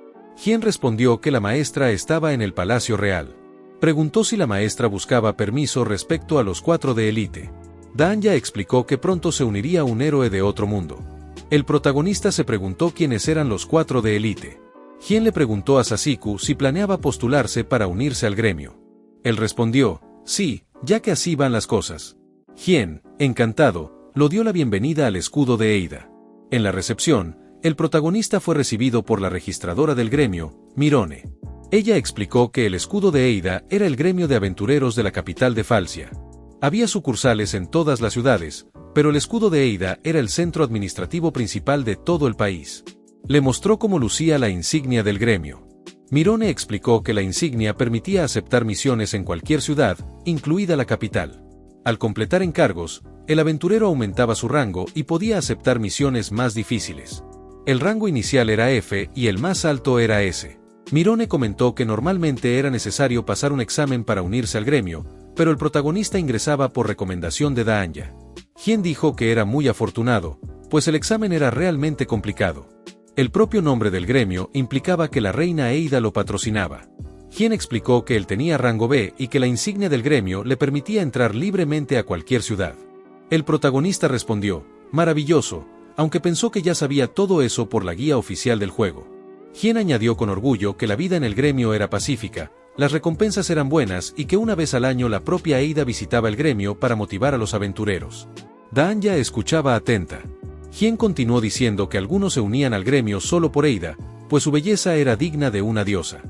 Hien respondió que la maestra estaba en el Palacio Real. Preguntó si la maestra buscaba permiso respecto a los 4 de élite. Daanya explicó que pronto se uniría un héroe de otro mundo. El protagonista se preguntó quiénes eran los 4 de élite. Hien le preguntó a Sasiku si planeaba postularse para unirse al gremio. Él respondió, sí, ya que así van las cosas. Hien, encantado, lo dio la bienvenida al escudo de Eida. En la recepción, el protagonista fue recibido por la registradora del gremio, Mirone. Ella explicó que el escudo de Eida era el gremio de aventureros de la capital de Falcia. Había sucursales en todas las ciudades, pero el escudo de Eida era el centro administrativo principal de todo el país. Le mostró cómo lucía la insignia del gremio. Mirone explicó que la insignia permitía aceptar misiones en cualquier ciudad, incluida la capital. Al completar encargos, el aventurero aumentaba su rango y podía aceptar misiones más difíciles. El rango inicial era F y el más alto era S. Mirone comentó que normalmente era necesario pasar un examen para unirse al gremio, pero el protagonista ingresaba por recomendación de Daanya. Hien dijo que era muy afortunado, pues el examen era realmente complicado. El propio nombre del gremio implicaba que la reina Eida lo patrocinaba. Hien explicó que él tenía rango B y que la insignia del gremio le permitía entrar libremente a cualquier ciudad. El protagonista respondió, maravilloso, aunque pensó que ya sabía todo eso por la guía oficial del juego. Hien añadió con orgullo que la vida en el gremio era pacífica, las recompensas eran buenas y que una vez al año la propia Eida visitaba el gremio para motivar a los aventureros. Daanya escuchaba atenta. Hien continuó diciendo que algunos se unían al gremio solo por Eida, pues su belleza era digna de una diosa.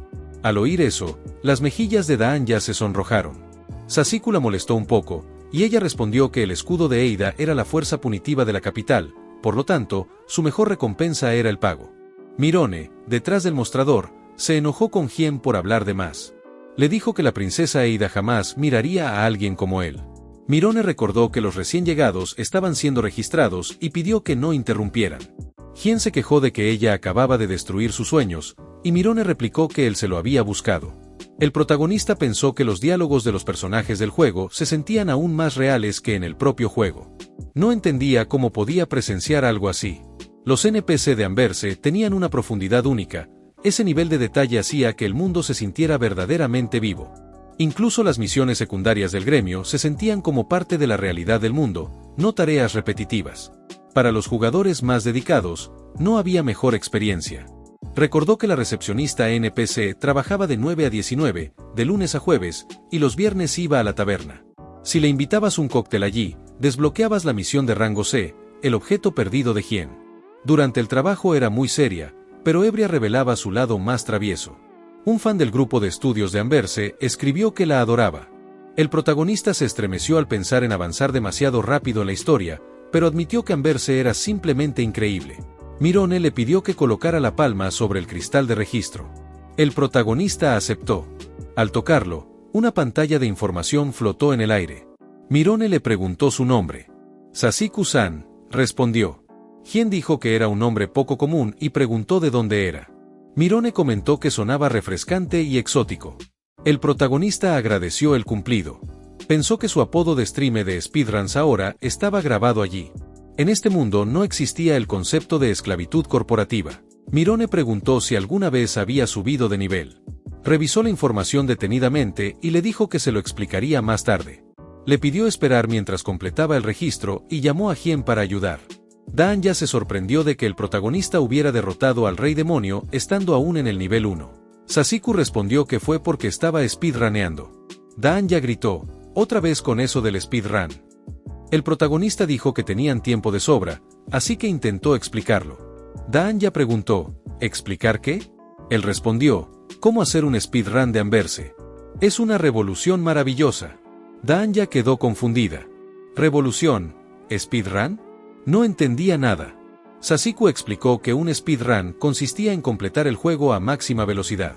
Al oír eso, las mejillas de Daanya se sonrojaron. Sasiku la molestó un poco, y ella respondió que el escudo de Eida era la fuerza punitiva de la capital, por lo tanto, su mejor recompensa era el pago. Mirone, detrás del mostrador, se enojó con Hien por hablar de más. Le dijo que la princesa Eida jamás miraría a alguien como él. Mirone recordó que los recién llegados estaban siendo registrados y pidió que no interrumpieran. Hien se quejó de que ella acababa de destruir sus sueños, y Mirone replicó que él se lo había buscado. El protagonista pensó que los diálogos de los personajes del juego se sentían aún más reales que en el propio juego. No entendía cómo podía presenciar algo así. Los NPC de Anverse tenían una profundidad única, ese nivel de detalle hacía que el mundo se sintiera verdaderamente vivo. Incluso las misiones secundarias del gremio se sentían como parte de la realidad del mundo, no tareas repetitivas. Para los jugadores más dedicados, no había mejor experiencia. Recordó que la recepcionista NPC trabajaba de 9 a 19, de lunes a jueves, y los viernes iba a la taberna. Si le invitabas un cóctel allí, desbloqueabas la misión de rango C, el objeto perdido de Hien. Durante el trabajo era muy seria, pero ebria revelaba su lado más travieso. Un fan del grupo de estudios de Amberse escribió que la adoraba. El protagonista se estremeció al pensar en avanzar demasiado rápido en la historia, pero admitió que Amberse era simplemente increíble. Mirone le pidió que colocara la palma sobre el cristal de registro. El protagonista aceptó. Al tocarlo, una pantalla de información flotó en el aire. Mirone le preguntó su nombre. Sasiku-san, respondió. Hien dijo que era un nombre poco común y preguntó de dónde era. Mirone comentó que sonaba refrescante y exótico. El protagonista agradeció el cumplido. Pensó que su apodo de streamer de Speedruns ahora estaba grabado allí. En este mundo no existía el concepto de esclavitud corporativa. Mirone preguntó si alguna vez había subido de nivel. Revisó la información detenidamente y le dijo que se lo explicaría más tarde. Le pidió esperar mientras completaba el registro y llamó a Hien para ayudar. Daanya se sorprendió de que el protagonista hubiera derrotado al Rey Demonio estando aún en el nivel 1. Sasiku respondió que fue porque estaba speedruneando. Daanya gritó, otra vez con eso del speedrun. El protagonista dijo que tenían tiempo de sobra, así que intentó explicarlo. Daanya preguntó, ¿explicar qué? Él respondió, ¿cómo hacer un speedrun de Amberse? Es una revolución maravillosa. Daanya quedó confundida. ¿Revolución? ¿Speedrun? No entendía nada. Sasiku explicó que un speedrun consistía en completar el juego a máxima velocidad.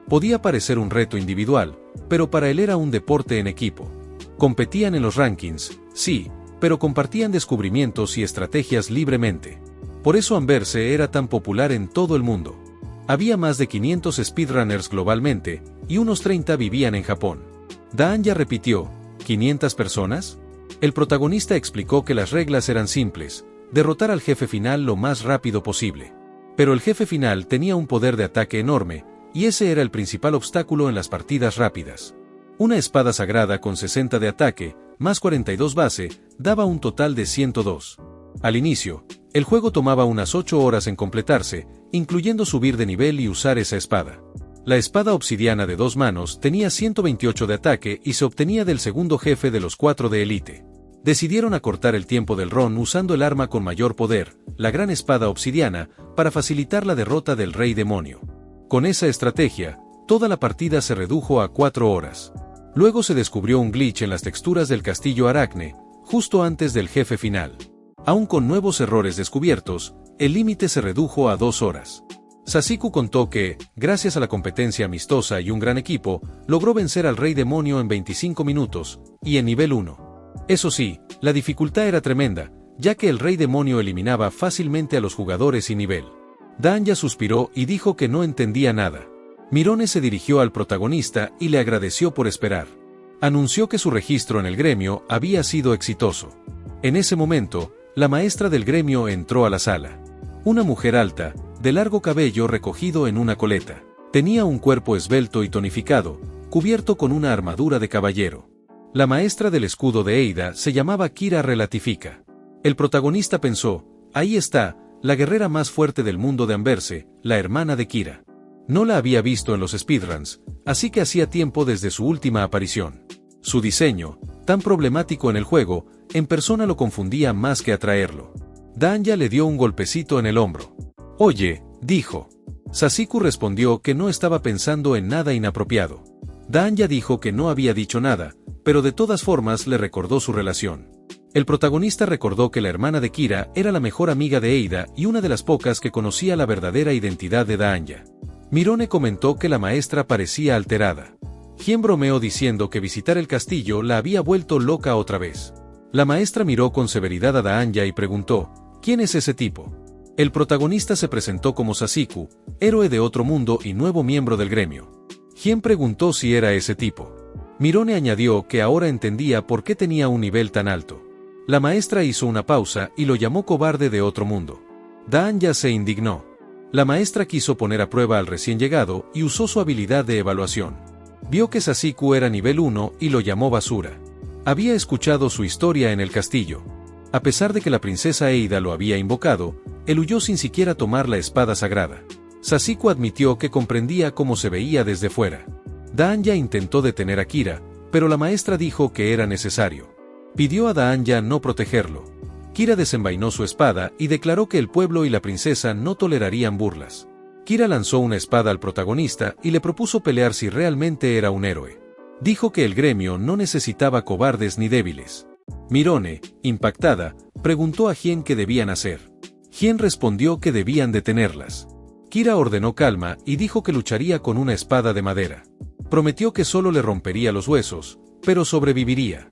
Podía parecer un reto individual, pero para él era un deporte en equipo. Competían en los rankings, sí, pero compartían descubrimientos y estrategias libremente. Por eso Amberse era tan popular en todo el mundo. Había más de 500 speedrunners globalmente, y unos 30 vivían en Japón. Daanya repitió, ¿500 personas? El protagonista explicó que las reglas eran simples, derrotar al jefe final lo más rápido posible. Pero el jefe final tenía un poder de ataque enorme, y ese era el principal obstáculo en las partidas rápidas. Una espada sagrada con 60 de ataque, más 42 base, daba un total de 102. Al inicio, el juego tomaba unas 8 horas en completarse, incluyendo subir de nivel y usar esa espada. La espada obsidiana de 2 manos tenía 128 de ataque y se obtenía del segundo jefe de los 4 de élite. Decidieron acortar el tiempo del run usando el arma con mayor poder, la gran espada obsidiana, para facilitar la derrota del Rey Demonio. Con esa estrategia, toda la partida se redujo a 4 horas. Luego se descubrió un glitch en las texturas del castillo Aracne, justo antes del jefe final. Aún con nuevos errores descubiertos, el límite se redujo a 2 horas. Sasiku contó que, gracias a la competencia amistosa y un gran equipo, logró vencer al Rey Demonio en 25 minutos, y en nivel 1. Eso sí, la dificultad era tremenda, ya que el Rey Demonio eliminaba fácilmente a los jugadores sin nivel. Daanya suspiró y dijo que no entendía nada. Mirone se dirigió al protagonista y le agradeció por esperar. Anunció que su registro en el gremio había sido exitoso. En ese momento, la maestra del gremio entró a la sala. Una mujer alta, de largo cabello recogido en una coleta. Tenía un cuerpo esbelto y tonificado, cubierto con una armadura de caballero. La maestra del escudo de Eida se llamaba Kira Relatifica. El protagonista pensó, ahí está, la guerrera más fuerte del mundo de Amberse, la hermana de Kira. No la había visto en los speedruns, así que hacía tiempo desde su última aparición. Su diseño, tan problemático en el juego, en persona lo confundía más que atraerlo. Daanya le dio un golpecito en el hombro. Oye, dijo. Sasiku respondió que no estaba pensando en nada inapropiado. Daanya dijo que no había dicho nada, pero de todas formas le recordó su relación. El protagonista recordó que la hermana de Kira era la mejor amiga de Eida y una de las pocas que conocía la verdadera identidad de Daanya. Mirone comentó que la maestra parecía alterada. Hien bromeó diciendo que visitar el castillo la había vuelto loca otra vez. La maestra miró con severidad a Daanya y preguntó, ¿quién es ese tipo? El protagonista se presentó como Sasiku, héroe de otro mundo y nuevo miembro del gremio. Hien preguntó si era ese tipo. Mirone añadió que ahora entendía por qué tenía un nivel tan alto. La maestra hizo una pausa y lo llamó cobarde de otro mundo. Daanya se indignó. La maestra quiso poner a prueba al recién llegado y usó su habilidad de evaluación. Vio que Sasiku era nivel 1 y lo llamó basura. Había escuchado su historia en el castillo. A pesar de que la princesa Eida lo había invocado, él huyó sin siquiera tomar la espada sagrada. Sasiku admitió que comprendía cómo se veía desde fuera. Daanya intentó detener a Kira, pero la maestra dijo que era necesario. Pidió a Daanya no protegerlo. Kira desenvainó su espada y declaró que el pueblo y la princesa no tolerarían burlas. Kira lanzó una espada al protagonista y le propuso pelear si realmente era un héroe. Dijo que el gremio no necesitaba cobardes ni débiles. Mirone, impactada, preguntó a Hien qué debían hacer. Hien respondió que debían detenerlas. Kira ordenó calma y dijo que lucharía con una espada de madera. Prometió que solo le rompería los huesos, pero sobreviviría.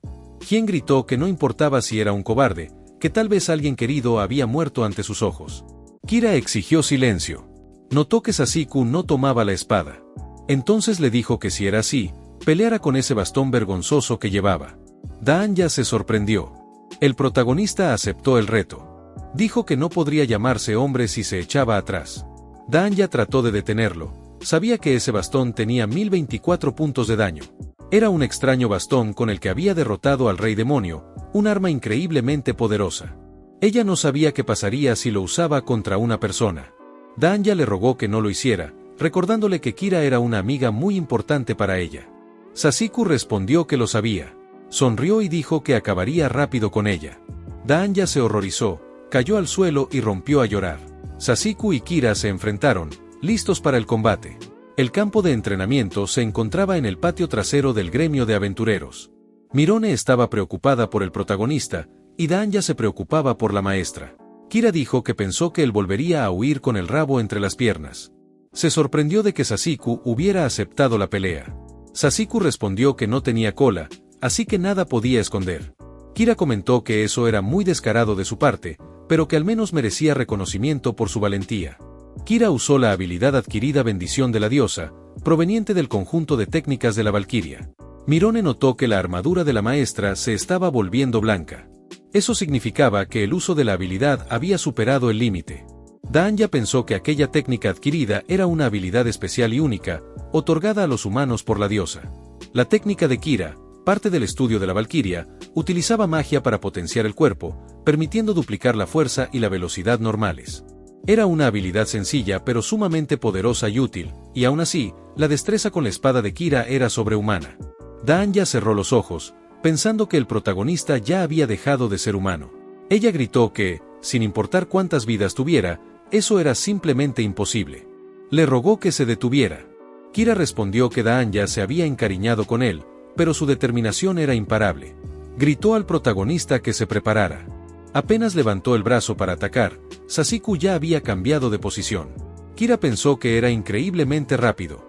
Hien gritó que no importaba si era un cobarde, que tal vez alguien querido había muerto ante sus ojos. Kira exigió silencio. Notó que Sasiku no tomaba la espada. Entonces le dijo que si era así, peleara con ese bastón vergonzoso que llevaba. Daanya se sorprendió. El protagonista aceptó el reto. Dijo que no podría llamarse hombre si se echaba atrás. Daanya trató de detenerlo. Sabía que ese bastón tenía 1024 puntos de daño. Era un extraño bastón con el que había derrotado al rey demonio, un arma increíblemente poderosa. Ella no sabía qué pasaría si lo usaba contra una persona. Daanya le rogó que no lo hiciera, recordándole que Kira era una amiga muy importante para ella. Sasiku respondió que lo sabía. Sonrió y dijo que acabaría rápido con ella. Daanya se horrorizó, cayó al suelo y rompió a llorar. Sasiku y Kira se enfrentaron, listos para el combate. El campo de entrenamiento se encontraba en el patio trasero del gremio de aventureros. Mirone estaba preocupada por el protagonista, y Daanya se preocupaba por la maestra. Kira dijo que pensó que él volvería a huir con el rabo entre las piernas. Se sorprendió de que Sasiku hubiera aceptado la pelea. Sasiku respondió que no tenía cola, así que nada podía esconder. Kira comentó que eso era muy descarado de su parte, pero que al menos merecía reconocimiento por su valentía. Kira usó la habilidad adquirida Bendición de la Diosa, proveniente del conjunto de técnicas de la Valquiria. Mirone notó que la armadura de la maestra se estaba volviendo blanca. Eso significaba que el uso de la habilidad había superado el límite. Daanya pensó que aquella técnica adquirida era una habilidad especial y única, otorgada a los humanos por la diosa. La técnica de Kira, parte del estudio de la Valquiria, utilizaba magia para potenciar el cuerpo, permitiendo duplicar la fuerza y la velocidad normales. Era una habilidad sencilla pero sumamente poderosa y útil, y aún así, la destreza con la espada de Kira era sobrehumana. Daanya cerró los ojos, pensando que el protagonista ya había dejado de ser humano. Ella gritó que, sin importar cuántas vidas tuviera, eso era simplemente imposible. Le rogó que se detuviera. Kira respondió que Daanya se había encariñado con él, pero su determinación era imparable. Gritó al protagonista que se preparara. Apenas levantó el brazo para atacar, Sasiku ya había cambiado de posición. Kira pensó que era increíblemente rápido.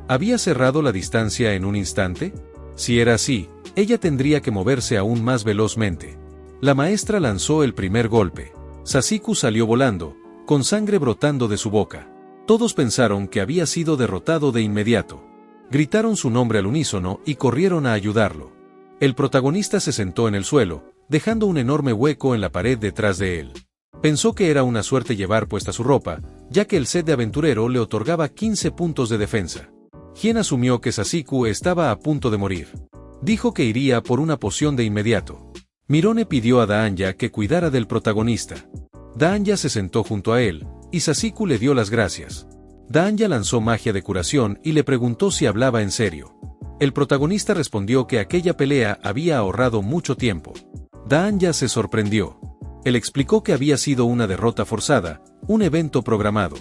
¿Había cerrado la distancia en un instante? Si era así, ella tendría que moverse aún más velozmente. La maestra lanzó el primer golpe. Sasiku salió volando, con sangre brotando de su boca. Todos pensaron que había sido derrotado de inmediato. Gritaron su nombre al unísono y corrieron a ayudarlo. El protagonista se sentó en el suelo, dejando un enorme hueco en la pared detrás de él. Pensó que era una suerte llevar puesta su ropa, ya que el set de aventurero le otorgaba 15 puntos de defensa. Hien asumió que Sasiku estaba a punto de morir. Dijo que iría por una poción de inmediato. Mirone pidió a Daanya que cuidara del protagonista. Daanya se sentó junto a él, y Sasiku le dio las gracias. Daanya lanzó magia de curación y le preguntó si hablaba en serio. El protagonista respondió que aquella pelea había ahorrado mucho tiempo. Daanya se sorprendió. Él explicó que había sido una derrota forzada, un evento programado.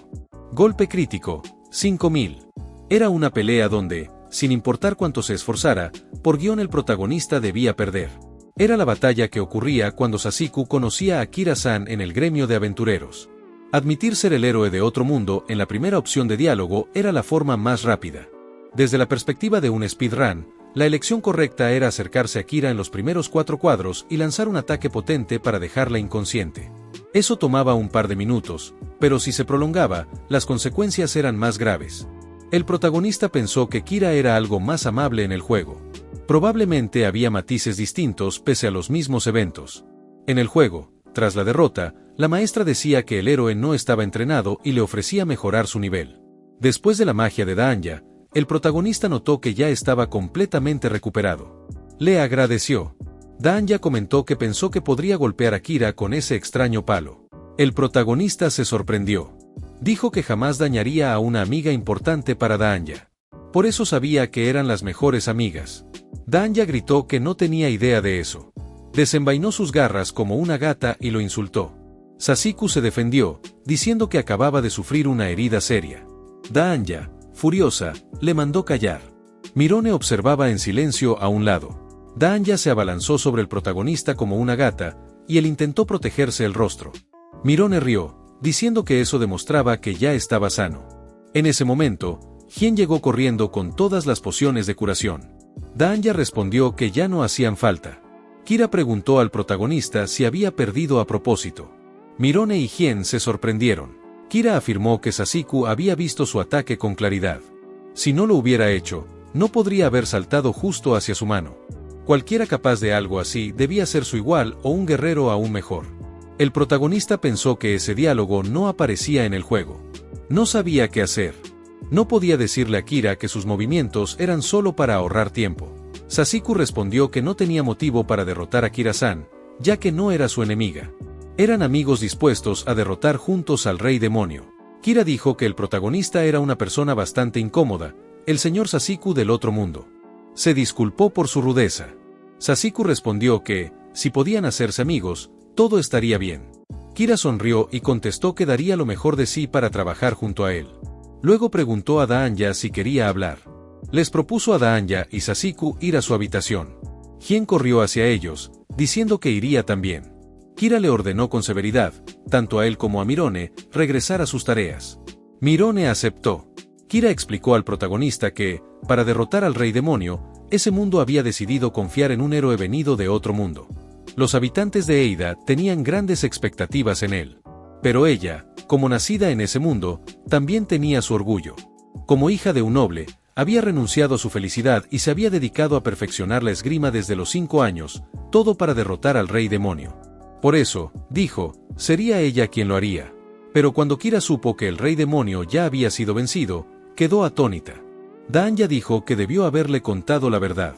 Golpe crítico, 5000. Era una pelea donde, sin importar cuánto se esforzara, por guión el protagonista debía perder. Era la batalla que ocurría cuando Sasiku conocía a Kira-san en el gremio de aventureros. Admitir ser el héroe de otro mundo en la primera opción de diálogo era la forma más rápida. Desde la perspectiva de un speedrun, la elección correcta era acercarse a Kira en los primeros 4 cuadros y lanzar un ataque potente para dejarla inconsciente. Eso tomaba un par de minutos, pero si se prolongaba, las consecuencias eran más graves. El protagonista pensó que Kira era algo más amable en el juego. Probablemente había matices distintos pese a los mismos eventos. En el juego, tras la derrota, la maestra decía que el héroe no estaba entrenado y le ofrecía mejorar su nivel. Después de la magia de Daanya, el protagonista notó que ya estaba completamente recuperado. Le agradeció. Daanya comentó que pensó que podría golpear a Kira con ese extraño palo. El protagonista se sorprendió. Dijo que jamás dañaría a una amiga importante para Daanya. Por eso sabía que eran las mejores amigas. Daanya gritó que no tenía idea de eso. Desenvainó sus garras como una gata y lo insultó. Sasiku se defendió, diciendo que acababa de sufrir una herida seria. Daanya, furiosa, le mandó callar. Mirone observaba en silencio a un lado. Daanya se abalanzó sobre el protagonista como una gata, y él intentó protegerse el rostro. Mirone rió, diciendo que eso demostraba que ya estaba sano. En ese momento, Hien llegó corriendo con todas las pociones de curación. Daanya respondió que ya no hacían falta. Kira preguntó al protagonista si había perdido a propósito. Mirone y Hien se sorprendieron. Kira afirmó que Sasiku había visto su ataque con claridad. Si no lo hubiera hecho, no podría haber saltado justo hacia su mano. Cualquiera capaz de algo así debía ser su igual o un guerrero aún mejor. El protagonista pensó que ese diálogo no aparecía en el juego. No sabía qué hacer. No podía decirle a Kira que sus movimientos eran solo para ahorrar tiempo. Sasiku respondió que no tenía motivo para derrotar a Kira-san, ya que no era su enemiga. Eran amigos dispuestos a derrotar juntos al Rey Demonio. Kira dijo que el protagonista era una persona bastante incómoda, el señor Sasiku del otro mundo. Se disculpó por su rudeza. Sasiku respondió que, si podían hacerse amigos, todo estaría bien. Kira sonrió y contestó que daría lo mejor de sí para trabajar junto a él. Luego preguntó a Daanya si quería hablar. Les propuso a Daanya y Sasiku ir a su habitación. Hien corrió hacia ellos, diciendo que iría también. Kira le ordenó con severidad, tanto a él como a Mirone, regresar a sus tareas. Mirone aceptó. Kira explicó al protagonista que, para derrotar al Rey Demonio, ese mundo había decidido confiar en un héroe venido de otro mundo. Los habitantes de Eida tenían grandes expectativas en él. Pero ella, como nacida en ese mundo, también tenía su orgullo. Como hija de un noble, había renunciado a su felicidad y se había dedicado a perfeccionar la esgrima desde los 5 años, todo para derrotar al Rey Demonio. Por eso, dijo, sería ella quien lo haría. Pero cuando Kira supo que el Rey Demonio ya había sido vencido, quedó atónita. Daanya dijo que debió haberle contado la verdad.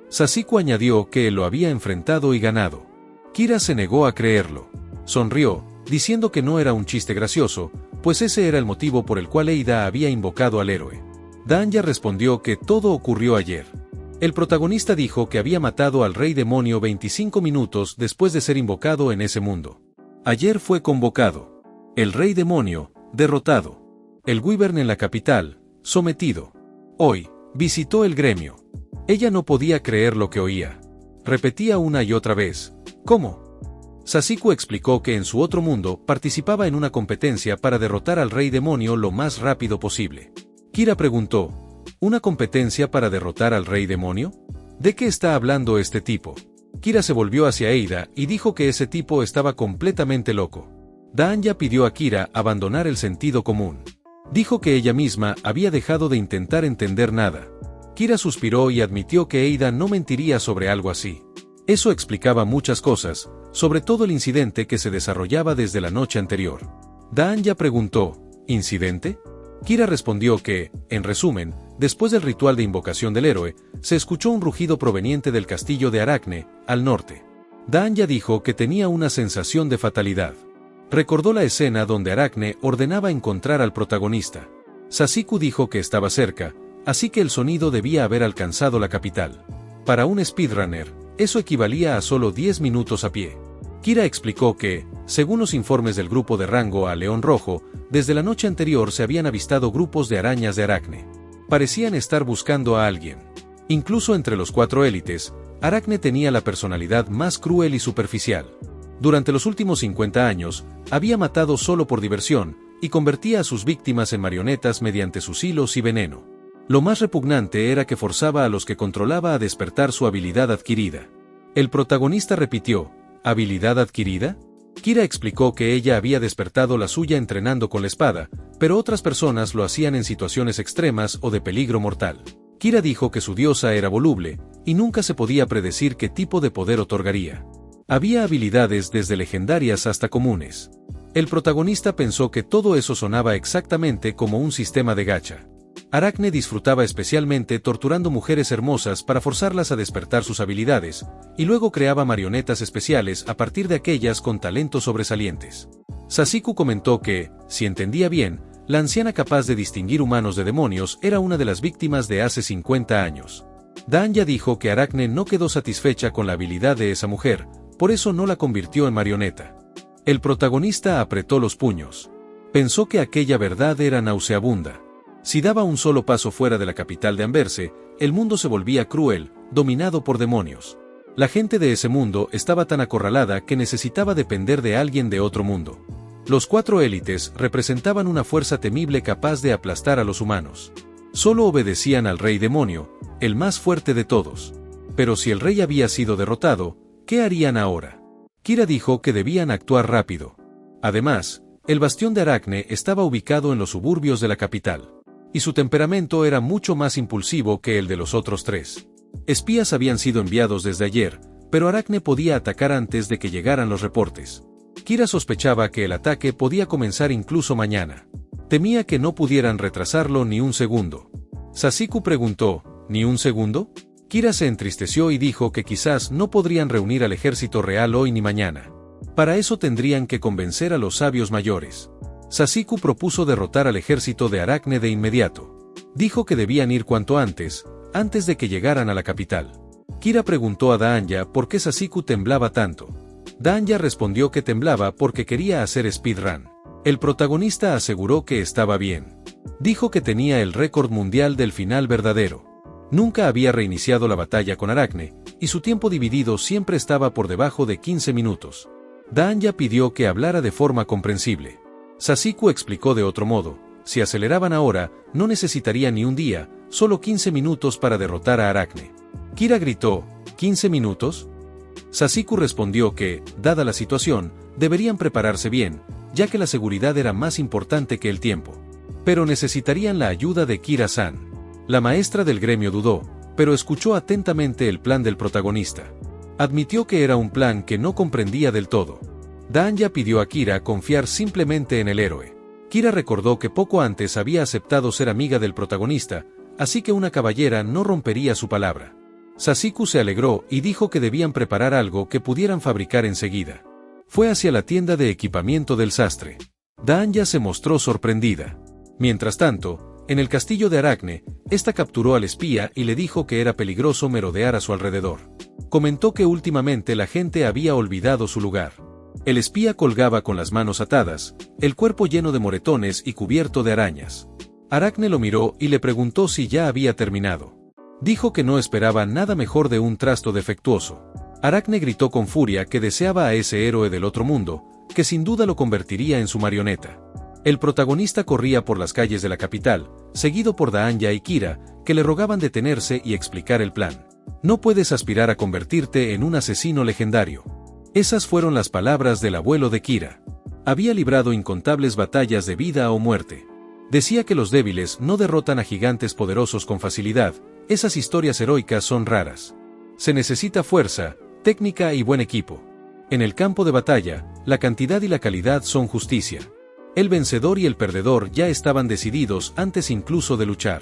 Sasiku añadió que él lo había enfrentado y ganado. Kira se negó a creerlo. Sonrió, diciendo que no era un chiste gracioso, pues ese era el motivo por el cual Eida había invocado al héroe. Daanya respondió que todo ocurrió ayer. El protagonista dijo que había matado al Rey Demonio 25 minutos después de ser invocado en ese mundo. Ayer fue convocado. El Rey Demonio, derrotado. El Wyvern en la capital, sometido. Hoy, visitó el gremio. Ella no podía creer lo que oía. Repetía una y otra vez, ¿cómo? Sasiku explicó que en su otro mundo participaba en una competencia para derrotar al Rey Demonio lo más rápido posible. Kira preguntó, ¿una competencia para derrotar al Rey Demonio? ¿De qué está hablando este tipo? Kira se volvió hacia Eida y dijo que ese tipo estaba completamente loco. Daanya pidió a Kira abandonar el sentido común. Dijo que ella misma había dejado de intentar entender nada. Kira suspiró y admitió que Eida no mentiría sobre algo así. Eso explicaba muchas cosas, sobre todo el incidente que se desarrollaba desde la noche anterior. Daanya preguntó, ¿incidente? Kira respondió que, en resumen, después del ritual de invocación del héroe, se escuchó un rugido proveniente del castillo de Aracne, al norte. Daanya dijo que tenía una sensación de fatalidad. Recordó la escena donde Aracne ordenaba encontrar al protagonista. Sasiku dijo que estaba cerca, así que el sonido debía haber alcanzado la capital. Para un speedrunner, eso equivalía a solo 10 minutos a pie. Kira explicó que, según los informes del grupo de rango a León Rojo, desde la noche anterior se habían avistado grupos de arañas de Aracne. Parecían estar buscando a alguien. Incluso entre los 4 élites, Aracne tenía la personalidad más cruel y superficial. Durante los últimos 50 años, había matado solo por diversión, y convertía a sus víctimas en marionetas mediante sus hilos y veneno. Lo más repugnante era que forzaba a los que controlaba a despertar su habilidad adquirida. El protagonista repitió, ¿habilidad adquirida? Kira explicó que ella había despertado la suya entrenando con la espada, pero otras personas lo hacían en situaciones extremas o de peligro mortal. Kira dijo que su diosa era voluble, y nunca se podía predecir qué tipo de poder otorgaría. Había habilidades desde legendarias hasta comunes. El protagonista pensó que todo eso sonaba exactamente como un sistema de gacha. Aracne disfrutaba especialmente torturando mujeres hermosas para forzarlas a despertar sus habilidades, y luego creaba marionetas especiales a partir de aquellas con talentos sobresalientes. Sasiku comentó que, si entendía bien, la anciana capaz de distinguir humanos de demonios era una de las víctimas de hace 50 años. Daanya dijo que Arachne no quedó satisfecha con la habilidad de esa mujer, por eso no la convirtió en marioneta. El protagonista apretó los puños. Pensó que aquella verdad era nauseabunda. Si daba un solo paso fuera de la capital de Amberse, el mundo se volvía cruel, dominado por demonios. La gente de ese mundo estaba tan acorralada que necesitaba depender de alguien de otro mundo. Los 4 élites representaban una fuerza temible capaz de aplastar a los humanos. Solo obedecían al rey demonio, el más fuerte de todos. Pero si el rey había sido derrotado, ¿qué harían ahora? Kira dijo que debían actuar rápido. Además, el bastión de Arachne estaba ubicado en los suburbios de la capital, y su temperamento era mucho más impulsivo que el de los otros 3. Espías habían sido enviados desde ayer, pero Arachne podía atacar antes de que llegaran los reportes. Kira sospechaba que el ataque podía comenzar incluso mañana. Temía que no pudieran retrasarlo ni un segundo. Sasiku preguntó, ¿ni un segundo? Kira se entristeció y dijo que quizás no podrían reunir al ejército real hoy ni mañana. Para eso tendrían que convencer a los sabios mayores. Sasiku propuso derrotar al ejército de Arachne de inmediato. Dijo que debían ir cuanto antes de que llegaran a la capital. Kira preguntó a Daanya por qué Sasiku temblaba tanto. Daanya respondió que temblaba porque quería hacer speedrun. El protagonista aseguró que estaba bien. Dijo que tenía el récord mundial del final verdadero. Nunca había reiniciado la batalla con Arachne, y su tiempo dividido siempre estaba por debajo de 15 minutos. Daanya pidió que hablara de forma comprensible. Sasiku explicó de otro modo, si aceleraban ahora, no necesitarían ni un día, solo 15 minutos para derrotar a Arachne. Kira gritó, ¿15 minutos? Sasiku respondió que, dada la situación, deberían prepararse bien, ya que la seguridad era más importante que el tiempo. Pero necesitarían la ayuda de Kira-san. La maestra del gremio dudó, pero escuchó atentamente el plan del protagonista. Admitió que era un plan que no comprendía del todo. Daanya pidió a Kira confiar simplemente en el héroe. Kira recordó que poco antes había aceptado ser amiga del protagonista, así que una caballera no rompería su palabra. Sasiku se alegró y dijo que debían preparar algo que pudieran fabricar enseguida. Fue hacia la tienda de equipamiento del sastre. Daanya se mostró sorprendida. Mientras tanto, en el castillo de Arachne, esta capturó al espía y le dijo que era peligroso merodear a su alrededor. Comentó que últimamente la gente había olvidado su lugar. El espía colgaba con las manos atadas, el cuerpo lleno de moretones y cubierto de arañas. Arachne lo miró y le preguntó si ya había terminado. Dijo que no esperaba nada mejor de un trasto defectuoso. Arachne gritó con furia que deseaba a ese héroe del otro mundo, que sin duda lo convertiría en su marioneta. El protagonista corría por las calles de la capital, seguido por Daanya y Kira, que le rogaban detenerse y explicar el plan. No puedes aspirar a convertirte en un asesino legendario. Esas fueron las palabras del abuelo de Kira. Había librado incontables batallas de vida o muerte. Decía que los débiles no derrotan a gigantes poderosos con facilidad, esas historias heroicas son raras. Se necesita fuerza, técnica y buen equipo. En el campo de batalla, la cantidad y la calidad son justicia. El vencedor y el perdedor ya estaban decididos antes incluso de luchar.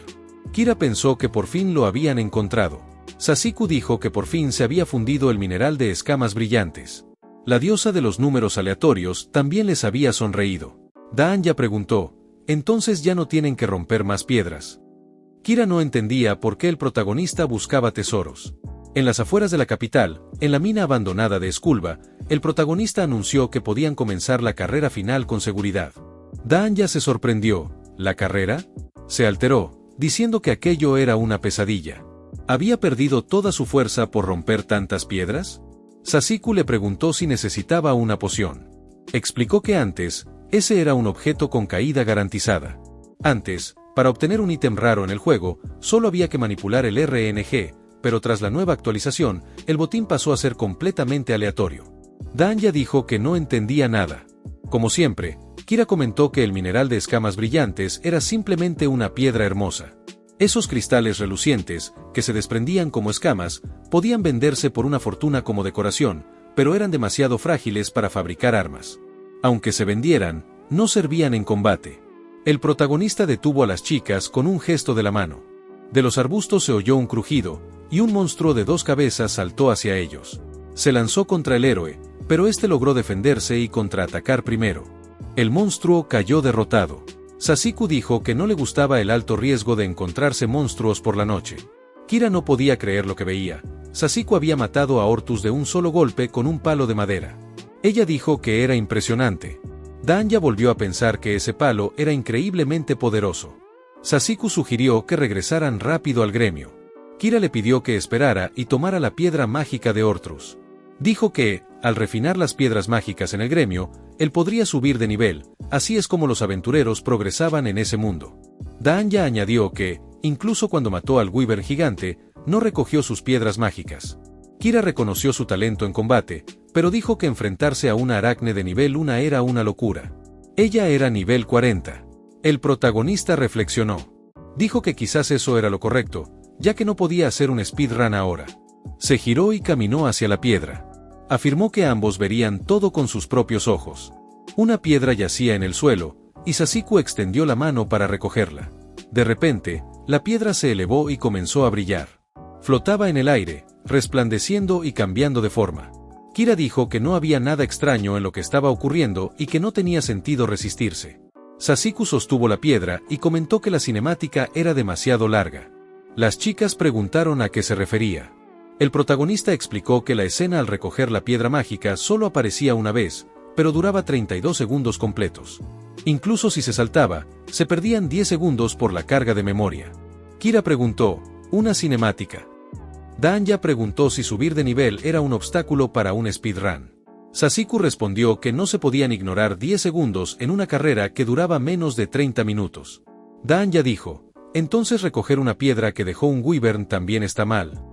Kira pensó que por fin lo habían encontrado. Sasiku dijo que por fin se había fundido el mineral de escamas brillantes. La diosa de los números aleatorios también les había sonreído. Daanya preguntó, ¿entonces ya no tienen que romper más piedras? Kira no entendía por qué el protagonista buscaba tesoros. En las afueras de la capital, en la mina abandonada de Skulba, el protagonista anunció que podían comenzar la carrera final con seguridad. Daanya se sorprendió. ¿La carrera? Se alteró, diciendo que aquello era una pesadilla. ¿Había perdido toda su fuerza por romper tantas piedras? Sasiku le preguntó si necesitaba una poción. Explicó que antes, ese era un objeto con caída garantizada. Antes, para obtener un ítem raro en el juego, solo había que manipular el RNG, pero tras la nueva actualización, el botín pasó a ser completamente aleatorio. Daanya dijo que no entendía nada. Como siempre, Kira comentó que el mineral de escamas brillantes era simplemente una piedra hermosa. Esos cristales relucientes, que se desprendían como escamas, podían venderse por una fortuna como decoración, pero eran demasiado frágiles para fabricar armas. Aunque se vendieran, no servían en combate. El protagonista detuvo a las chicas con un gesto de la mano. De los arbustos se oyó un crujido, y un monstruo de 2 cabezas saltó hacia ellos. Se lanzó contra el héroe, pero este logró defenderse y contraatacar primero. El monstruo cayó derrotado. Sasiku dijo que no le gustaba el alto riesgo de encontrarse monstruos por la noche. Kira no podía creer lo que veía. Sasiku había matado a Ortus de un solo golpe con un palo de madera. Ella dijo que era impresionante. Danya volvió a pensar que ese palo era increíblemente poderoso. Sasiku sugirió que regresaran rápido al gremio. Kira le pidió que esperara y tomara la piedra mágica de Ortrus. Dijo que, al refinar las piedras mágicas en el gremio, él podría subir de nivel, así es como los aventureros progresaban en ese mundo. Danya añadió que, incluso cuando mató al Wyvern gigante, no recogió sus piedras mágicas. Kira reconoció su talento en combate, pero dijo que enfrentarse a una aracne de nivel 1 era una locura. Ella era nivel 40. El protagonista reflexionó. Dijo que quizás eso era lo correcto, ya que no podía hacer un speedrun ahora. Se giró y caminó hacia la piedra. Afirmó que ambos verían todo con sus propios ojos. Una piedra yacía en el suelo, y Sasiku extendió la mano para recogerla. De repente, la piedra se elevó y comenzó a brillar. Flotaba en el aire, resplandeciendo y cambiando de forma. Kira dijo que no había nada extraño en lo que estaba ocurriendo y que no tenía sentido resistirse. Sasiku sostuvo la piedra y comentó que la cinemática era demasiado larga. Las chicas preguntaron a qué se refería. El protagonista explicó que la escena al recoger la piedra mágica solo aparecía una vez, pero duraba 32 segundos completos. Incluso si se saltaba, se perdían 10 segundos por la carga de memoria. Kira preguntó, ¿una cinemática? Danya preguntó si subir de nivel era un obstáculo para un speedrun. Sasiku respondió que no se podían ignorar 10 segundos en una carrera que duraba menos de 30 minutos. Danya dijo, entonces recoger una piedra que dejó un Wyvern también está mal.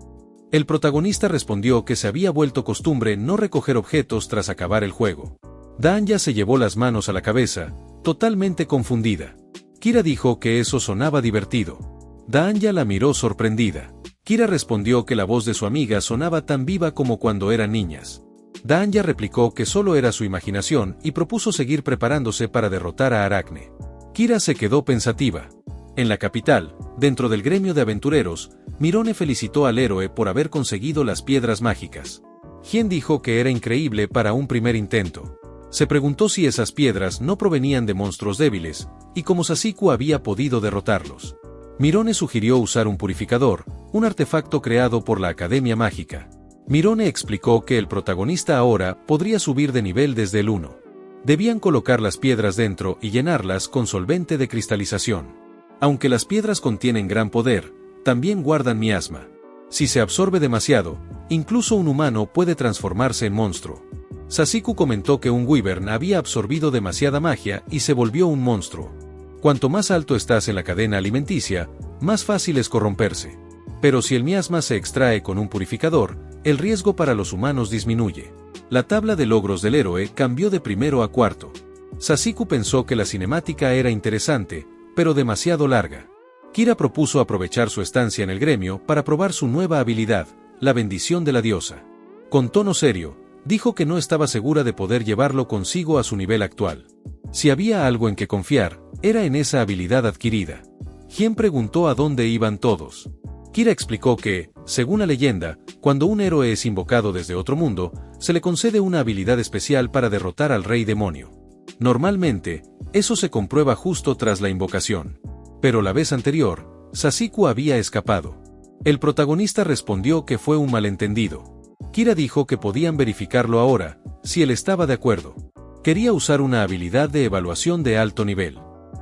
El protagonista respondió que se había vuelto costumbre no recoger objetos tras acabar el juego. Danya se llevó las manos a la cabeza, totalmente confundida. Kira dijo que eso sonaba divertido. Danya la miró sorprendida. Kira respondió que la voz de su amiga sonaba tan viva como cuando eran niñas. Danya replicó que solo era su imaginación y propuso seguir preparándose para derrotar a Aracne. Kira se quedó pensativa. En la capital, dentro del gremio de aventureros, Mirone felicitó al héroe por haber conseguido las piedras mágicas. Hien dijo que era increíble para un primer intento. Se preguntó si esas piedras no provenían de monstruos débiles, y cómo Sasiku había podido derrotarlos. Mirone sugirió usar un purificador, un artefacto creado por la Academia Mágica. Mirone explicó que el protagonista ahora podría subir de nivel desde el 1. Debían colocar las piedras dentro y llenarlas con solvente de cristalización. Aunque las piedras contienen gran poder, también guardan miasma. Si se absorbe demasiado, incluso un humano puede transformarse en monstruo. Sasiku comentó que un Wyvern había absorbido demasiada magia y se volvió un monstruo. Cuanto más alto estás en la cadena alimenticia, más fácil es corromperse. Pero si el miasma se extrae con un purificador, el riesgo para los humanos disminuye. La tabla de logros del héroe cambió de primero a cuarto. Sasiku pensó que la cinemática era interesante, pero demasiado larga. Kira propuso aprovechar su estancia en el gremio para probar su nueva habilidad, la bendición de la diosa. Con tono serio, dijo que no estaba segura de poder llevarlo consigo a su nivel actual. Si había algo en que confiar, era en esa habilidad adquirida. Hien preguntó a dónde iban todos. Kira explicó que, según la leyenda, cuando un héroe es invocado desde otro mundo, se le concede una habilidad especial para derrotar al rey demonio. Normalmente, eso se comprueba justo tras la invocación. Pero la vez anterior, Sasiku había escapado. El protagonista respondió que fue un malentendido. Kira dijo que podían verificarlo ahora, si él estaba de acuerdo. Quería usar una habilidad de evaluación de alto nivel.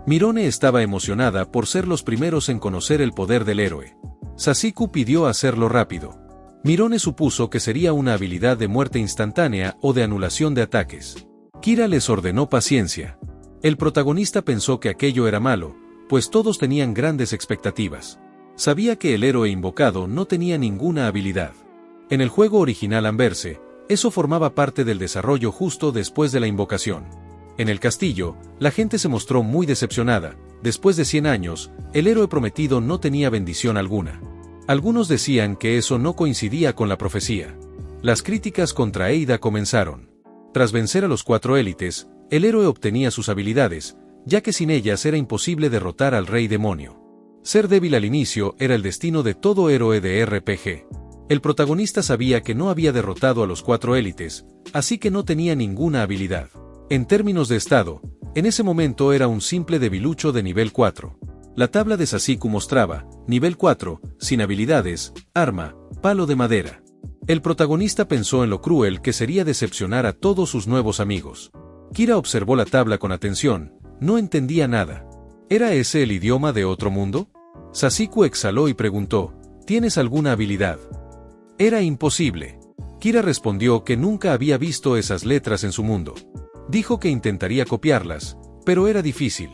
Mirone estaba emocionada por ser los primeros en conocer el poder del héroe. Sasiku pidió hacerlo rápido. Mirone supuso que sería una habilidad de muerte instantánea o de anulación de ataques. Kira les ordenó paciencia. El protagonista pensó que aquello era malo, pues todos tenían grandes expectativas. Sabía que el héroe invocado no tenía ninguna habilidad. En el juego original Anverse, eso formaba parte del desarrollo justo después de la invocación. En el castillo, la gente se mostró muy decepcionada. Después de 100 años, el héroe prometido no tenía bendición alguna. Algunos decían que eso no coincidía con la profecía. Las críticas contra Eida comenzaron. Tras vencer a los 4 élites, el héroe obtenía sus habilidades, ya que sin ellas era imposible derrotar al rey demonio. Ser débil al inicio era el destino de todo héroe de RPG. El protagonista sabía que no había derrotado a los 4 élites, así que no tenía ninguna habilidad. En términos de estado, En ese momento era un simple debilucho de nivel 4. La tabla de Sasiku mostraba, nivel 4, sin habilidades, arma, palo de madera. El protagonista pensó en lo cruel que sería decepcionar a todos sus nuevos amigos. Kira observó la tabla con atención, no entendía nada. ¿Era ese el idioma de otro mundo? Sasiku exhaló y preguntó, ¿tienes alguna habilidad? Era imposible. Kira respondió que nunca había visto esas letras en su mundo. Dijo que intentaría copiarlas, pero era difícil.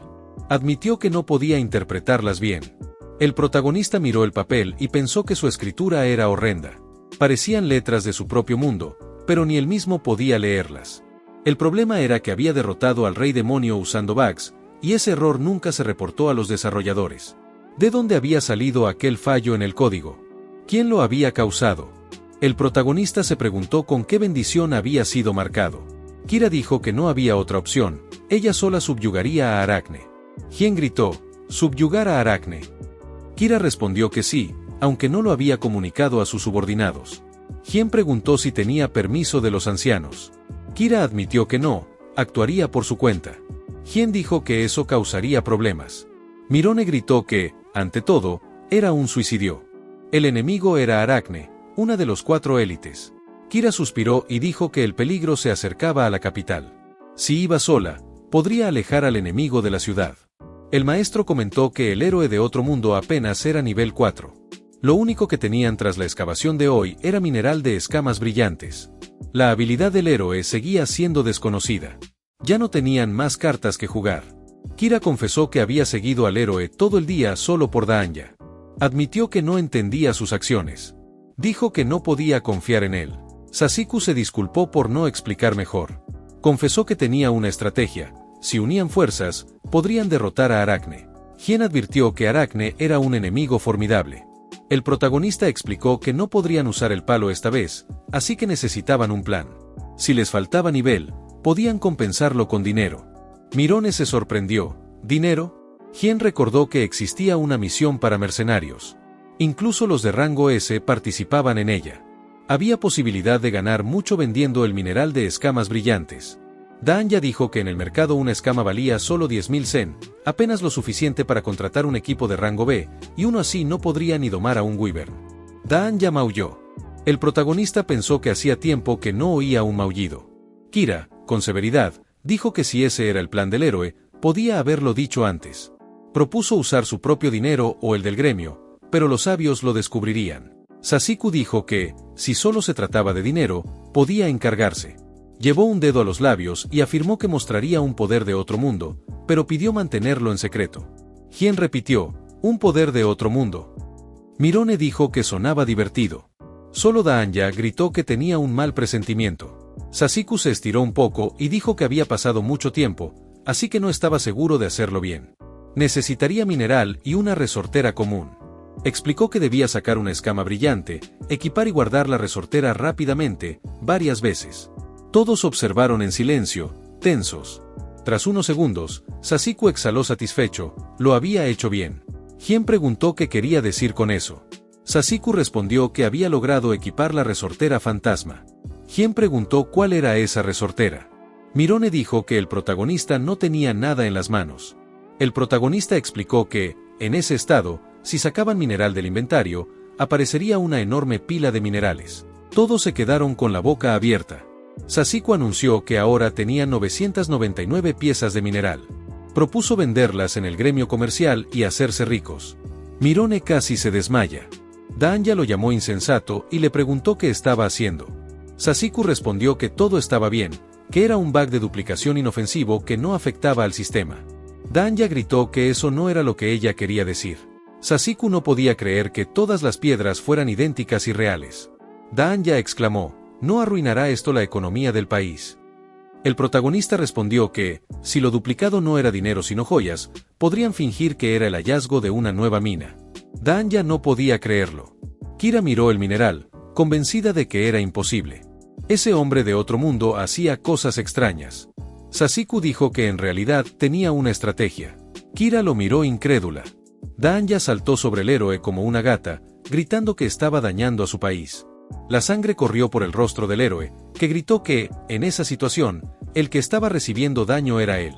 Admitió que no podía interpretarlas bien. El protagonista miró el papel y pensó que su escritura era horrenda. Parecían letras de su propio mundo, pero ni él mismo podía leerlas. El problema era que había derrotado al rey demonio usando bugs, y ese error nunca se reportó a los desarrolladores. ¿De dónde había salido aquel fallo en el código? ¿Quién lo había causado? El protagonista se preguntó con qué bendición había sido marcado. Kira dijo que no había otra opción, ella sola subyugaría a Aracne. Hien gritó, ¿subyugar a Aracne? Kira respondió que sí, aunque no lo había comunicado a sus subordinados. Hien preguntó si tenía permiso de los ancianos. Kira admitió que no, actuaría por su cuenta. Hien dijo que eso causaría problemas. Mirone gritó que, ante todo, era un suicidio. El enemigo era Aracne, una de los 4 élites. Kira suspiró y dijo que el peligro se acercaba a la capital. Si iba sola, podría alejar al enemigo de la ciudad. El maestro comentó que el héroe de otro mundo apenas era nivel 4. Lo único que tenían tras la excavación de hoy era mineral de escamas brillantes. La habilidad del héroe seguía siendo desconocida. Ya no tenían más cartas que jugar. Kira confesó que había seguido al héroe todo el día solo por Daanya. Admitió que no entendía sus acciones. Dijo que no podía confiar en él. Sasiku se disculpó por no explicar mejor. Confesó que tenía una estrategia. Si unían fuerzas, podrían derrotar a Aracne. Hien advirtió que Aracne era un enemigo formidable. El protagonista explicó que no podrían usar el palo esta vez, así que necesitaban un plan. Si les faltaba nivel, podían compensarlo con dinero. Mirone se sorprendió. ¿Dinero? Hien recordó que existía una misión para mercenarios. Incluso los de rango S participaban en ella. Había posibilidad de ganar mucho vendiendo el mineral de escamas brillantes. Daanya dijo que en el mercado una escama valía solo 10.000 zen, apenas lo suficiente para contratar un equipo de rango B, y uno así no podría ni domar a un wyvern. Daanya maulló. El protagonista pensó que hacía tiempo que no oía un maullido. Kira, con severidad, dijo que si ese era el plan del héroe, podía haberlo dicho antes. Propuso usar su propio dinero o el del gremio, pero los sabios lo descubrirían. Sasiku dijo que, si solo se trataba de dinero, podía encargarse. Llevó un dedo a los labios y afirmó que mostraría un poder de otro mundo, pero pidió mantenerlo en secreto. Hien repitió, ¿un poder de otro mundo? Mirone dijo que sonaba divertido. Solo Daanya gritó que tenía un mal presentimiento. Sasiku se estiró un poco y dijo que había pasado mucho tiempo, así que no estaba seguro de hacerlo bien. Necesitaría mineral y una resortera común. Explicó que debía sacar una escama brillante, equipar y guardar la resortera rápidamente, varias veces. Todos observaron en silencio, tensos. Tras unos segundos, Sasiku exhaló satisfecho, lo había hecho bien. Hien preguntó qué quería decir con eso. Sasiku respondió que había logrado equipar la resortera fantasma. Hien preguntó cuál era esa resortera. Mirone dijo que el protagonista no tenía nada en las manos. El protagonista explicó que, en ese estado, si sacaban mineral del inventario, aparecería una enorme pila de minerales. Todos se quedaron con la boca abierta. Sasiku anunció que ahora tenían 999 piezas de mineral. Propuso venderlas en el gremio comercial y hacerse ricos. Mirone casi se desmaya. Daanya lo llamó insensato y le preguntó qué estaba haciendo. Sasiku respondió que todo estaba bien, que era un bug de duplicación inofensivo que no afectaba al sistema. Daanya gritó que eso no era lo que ella quería decir. Sasiku no podía creer que todas las piedras fueran idénticas y reales. Daanya exclamó, ¿no arruinará esto la economía del país? El protagonista respondió que, si lo duplicado no era dinero sino joyas, podrían fingir que era el hallazgo de una nueva mina. Daanya no podía creerlo. Kira miró el mineral, convencida de que era imposible. Ese hombre de otro mundo hacía cosas extrañas. Sasiku dijo que en realidad tenía una estrategia. Kira lo miró incrédula. Daanya saltó sobre el héroe como una gata, gritando que estaba dañando a su país. La sangre corrió por el rostro del héroe, que gritó que, en esa situación, el que estaba recibiendo daño era él.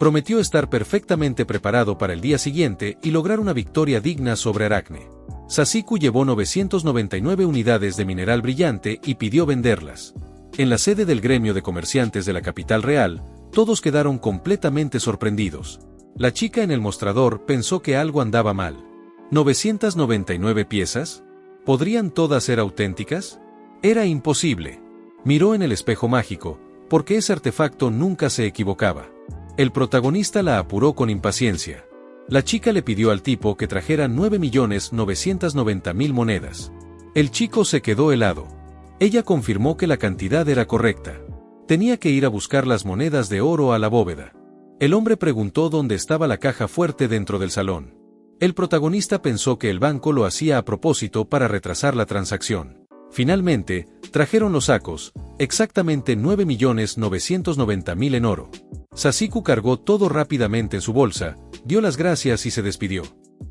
Prometió estar perfectamente preparado para el día siguiente y lograr una victoria digna sobre Aracne. Sasiku llevó 999 unidades de mineral brillante y pidió venderlas. En la sede del gremio de comerciantes de la capital real, todos quedaron completamente sorprendidos. La chica en el mostrador pensó que algo andaba mal. ¿999 piezas? ¿Podrían todas ser auténticas? Era imposible. Miró en el espejo mágico, porque ese artefacto nunca se equivocaba. El protagonista la apuró con impaciencia. La chica le pidió al tipo que trajera 9.990.000 monedas. El chico se quedó helado. Ella confirmó que la cantidad era correcta. Tenía que ir a buscar las monedas de oro a la bóveda. El hombre preguntó dónde estaba la caja fuerte dentro del salón. El protagonista pensó que el banco lo hacía a propósito para retrasar la transacción. Finalmente, trajeron los sacos, exactamente 9.990.000 en oro. Sasiku cargó todo rápidamente en su bolsa, dio las gracias y se despidió.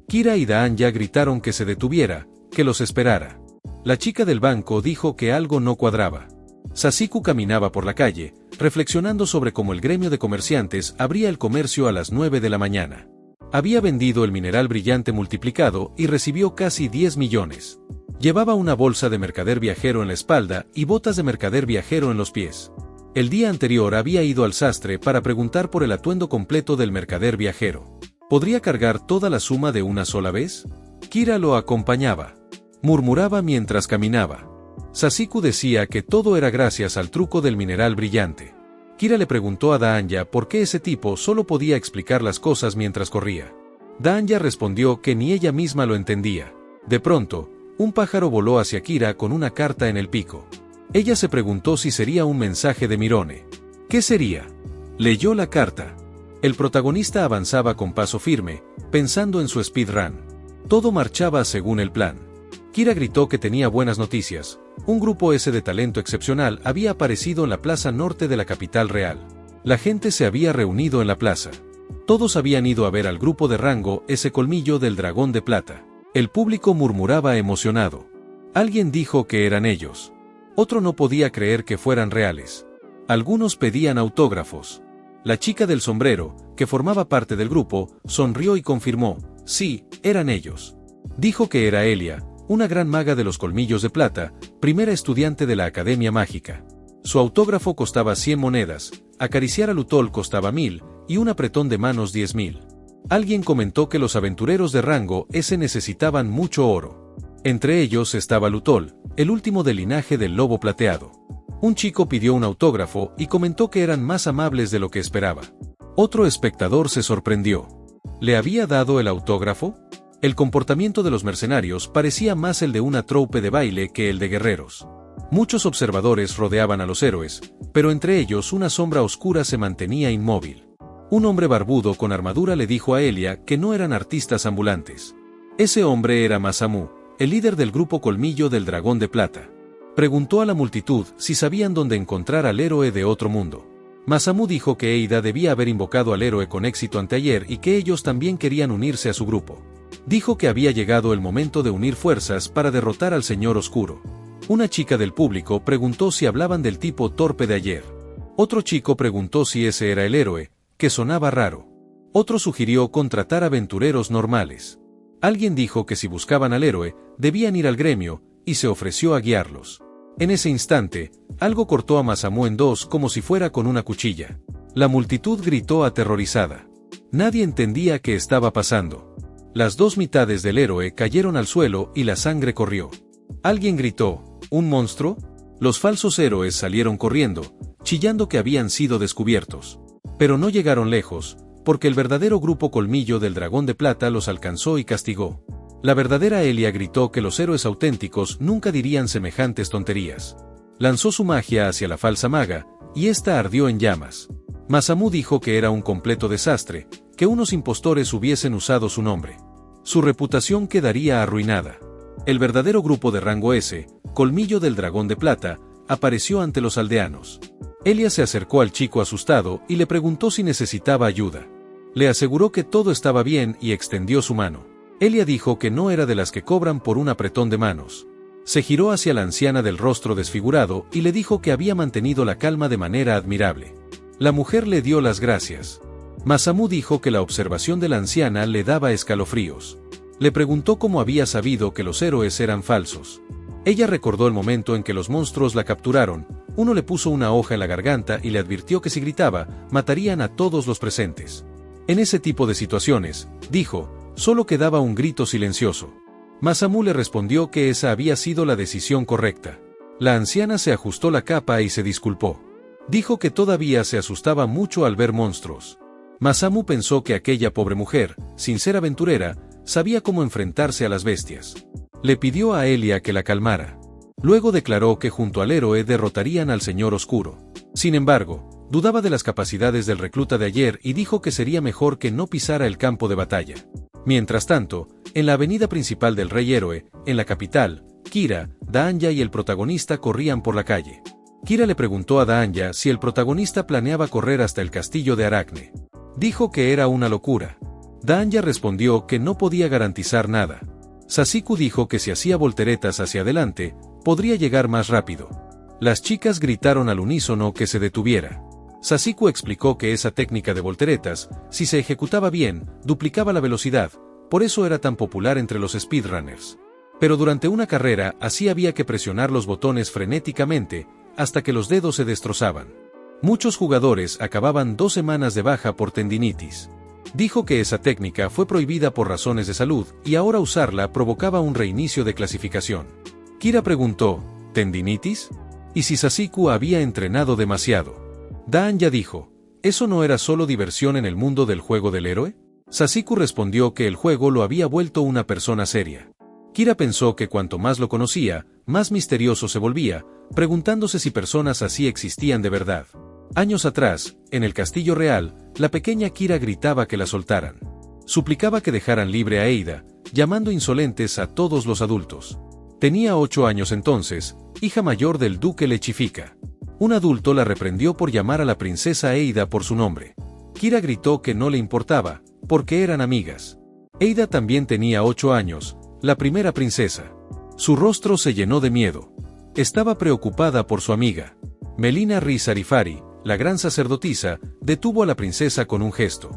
Kira y Daan ya gritaron que se detuviera, que los esperara. La chica del banco dijo que algo no cuadraba. Sasiku caminaba por la calle, reflexionando sobre cómo el gremio de comerciantes abría el comercio a las 9 de la mañana. Había vendido el mineral brillante multiplicado y recibió casi 10 millones. Llevaba una bolsa de mercader viajero en la espalda y botas de mercader viajero en los pies. El día anterior había ido al sastre para preguntar por el atuendo completo del mercader viajero. ¿Podría cargar toda la suma de una sola vez? Kira lo acompañaba. Murmuraba mientras caminaba. Sasiku decía que todo era gracias al truco del mineral brillante. Kira le preguntó a Daanya por qué ese tipo solo podía explicar las cosas mientras corría. Daanya respondió que ni ella misma lo entendía. De pronto, un pájaro voló hacia Kira con una carta en el pico. Ella se preguntó si sería un mensaje de Mirone. ¿Qué sería? Leyó la carta. El protagonista avanzaba con paso firme, pensando en su speedrun. Todo marchaba según el plan. Kira gritó que tenía buenas noticias. Un grupo S de talento excepcional había aparecido en la plaza norte de la capital real. La gente se había reunido en la plaza. Todos habían ido a ver al grupo de rango S Colmillo del Dragón de Plata. El público murmuraba emocionado. Alguien dijo que eran ellos. Otro no podía creer que fueran reales. Algunos pedían autógrafos. La chica del sombrero, que formaba parte del grupo, sonrió y confirmó, sí, eran ellos. Dijo que era Elia, una gran maga de los colmillos de plata, primera estudiante de la Academia Mágica. Su autógrafo costaba 100 monedas, acariciar a Lutol costaba 1000, y un apretón de manos 10.000. Alguien comentó que los aventureros de rango S necesitaban mucho oro. Entre ellos estaba Lutol, el último del linaje del lobo plateado. Un chico pidió un autógrafo y comentó que eran más amables de lo que esperaba. Otro espectador se sorprendió. ¿Le había dado el autógrafo? El comportamiento de los mercenarios parecía más el de una troupe de baile que el de guerreros. Muchos observadores rodeaban a los héroes, pero entre ellos una sombra oscura se mantenía inmóvil. Un hombre barbudo con armadura le dijo a Elia que no eran artistas ambulantes. Ese hombre era Masamune, el líder del grupo Colmillo del Dragón de Plata. Preguntó a la multitud si sabían dónde encontrar al héroe de otro mundo. Masamune dijo que Eida debía haber invocado al héroe con éxito anteayer y que ellos también querían unirse a su grupo. Dijo que había llegado el momento de unir fuerzas para derrotar al Señor Oscuro. Una chica del público preguntó si hablaban del tipo torpe de ayer. Otro chico preguntó si ese era el héroe, que sonaba raro. Otro sugirió contratar aventureros normales. Alguien dijo que si buscaban al héroe, debían ir al gremio, y se ofreció a guiarlos. En ese instante, algo cortó a Masamune en dos como si fuera con una cuchilla. La multitud gritó aterrorizada. Nadie entendía qué estaba pasando. Las dos mitades del héroe cayeron al suelo y la sangre corrió. Alguien gritó, ¿un monstruo? Los falsos héroes salieron corriendo, chillando que habían sido descubiertos. Pero no llegaron lejos, porque el verdadero grupo Colmillo del Dragón de Plata los alcanzó y castigó. La verdadera Elia gritó que los héroes auténticos nunca dirían semejantes tonterías. Lanzó su magia hacia la falsa maga, y ésta ardió en llamas. Masamune dijo que era un completo desastre, que unos impostores hubiesen usado su nombre. Su reputación quedaría arruinada. El verdadero grupo de rango S, Colmillo del Dragón de Plata, apareció ante los aldeanos. Elia se acercó al chico asustado y le preguntó si necesitaba ayuda. Le aseguró que todo estaba bien y extendió su mano. Elia dijo que no era de las que cobran por un apretón de manos. Se giró hacia la anciana del rostro desfigurado y le dijo que había mantenido la calma de manera admirable. La mujer le dio las gracias. Masamune dijo que la observación de la anciana le daba escalofríos. Le preguntó cómo había sabido que los héroes eran falsos. Ella recordó el momento en que los monstruos la capturaron. Uno le puso una hoja en la garganta y le advirtió que si gritaba, matarían a todos los presentes. En ese tipo de situaciones, dijo, solo quedaba un grito silencioso. Masamune le respondió que esa había sido la decisión correcta. La anciana se ajustó la capa y se disculpó. Dijo que todavía se asustaba mucho al ver monstruos. Masamune pensó que aquella pobre mujer, sin ser aventurera, sabía cómo enfrentarse a las bestias. Le pidió a Elia que la calmara. Luego declaró que junto al héroe derrotarían al Señor Oscuro. Sin embargo, dudaba de las capacidades del recluta de ayer y dijo que sería mejor que no pisara el campo de batalla. Mientras tanto, en la avenida principal del Rey Héroe, en la capital, Kira, Daanya y el protagonista corrían por la calle. Kira le preguntó a Daanya si el protagonista planeaba correr hasta el castillo de Aracne. Dijo que era una locura. Daanya respondió que no podía garantizar nada. Sasiku dijo que si hacía volteretas hacia adelante, podría llegar más rápido. Las chicas gritaron al unísono que se detuviera. Sasiku explicó que esa técnica de volteretas, si se ejecutaba bien, duplicaba la velocidad, por eso era tan popular entre los speedrunners. Pero durante una carrera así había que presionar los botones frenéticamente, hasta que los dedos se destrozaban. Muchos jugadores acababan 2 semanas de baja por tendinitis. Dijo que esa técnica fue prohibida por razones de salud y ahora usarla provocaba un reinicio de clasificación. Kira preguntó, ¿tendinitis? ¿Y si Sasiku había entrenado demasiado? Daanya dijo, ¿eso no era solo diversión en el mundo del juego del héroe? Sasiku respondió que el juego lo había vuelto una persona seria. Kira pensó que cuanto más lo conocía, más misterioso se volvía, preguntándose si personas así existían de verdad. Años atrás, en el Castillo Real, la pequeña Kira gritaba que la soltaran. Suplicaba que dejaran libre a Eida, llamando insolentes a todos los adultos. Tenía 8 años entonces, hija mayor del duque Lechifica. Un adulto la reprendió por llamar a la princesa Eida por su nombre. Kira gritó que no le importaba, porque eran amigas. Eida también tenía 8 años, la primera princesa. Su rostro se llenó de miedo. Estaba preocupada por su amiga. Melina Rizarifari, la gran sacerdotisa, detuvo a la princesa con un gesto.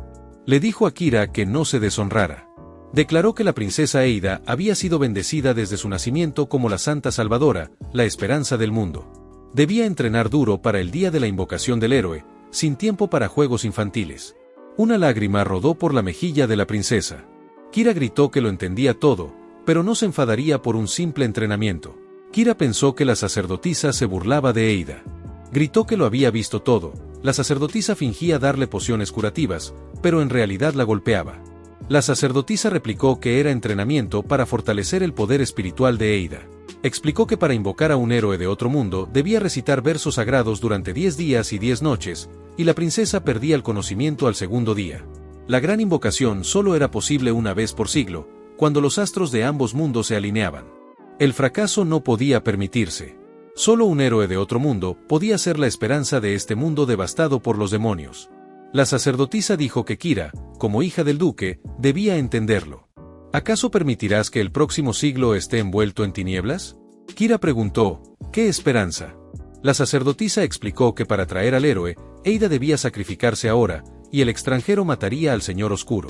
Le dijo a Kira que no se deshonrara. Declaró que la princesa Eida había sido bendecida desde su nacimiento como la Santa Salvadora, la esperanza del mundo. Debía entrenar duro para el día de la invocación del héroe, sin tiempo para juegos infantiles. Una lágrima rodó por la mejilla de la princesa. Kira gritó que lo entendía todo, pero no se enfadaría por un simple entrenamiento. Kira pensó que la sacerdotisa se burlaba de Eida. Gritó que lo había visto todo. La sacerdotisa fingía darle pociones curativas, pero en realidad la golpeaba. La sacerdotisa replicó que era entrenamiento para fortalecer el poder espiritual de Eida. Explicó que para invocar a un héroe de otro mundo debía recitar versos sagrados durante 10 días y 10 noches, y la princesa perdía el conocimiento al segundo día. La gran invocación solo era posible una vez por siglo, cuando los astros de ambos mundos se alineaban. El fracaso no podía permitirse. Solo un héroe de otro mundo podía ser la esperanza de este mundo devastado por los demonios. La sacerdotisa dijo que Kira, como hija del duque, debía entenderlo. ¿Acaso permitirás que el próximo siglo esté envuelto en tinieblas? Kira preguntó, ¿qué esperanza? La sacerdotisa explicó que para traer al héroe, Eida debía sacrificarse ahora, y el extranjero mataría al Señor Oscuro.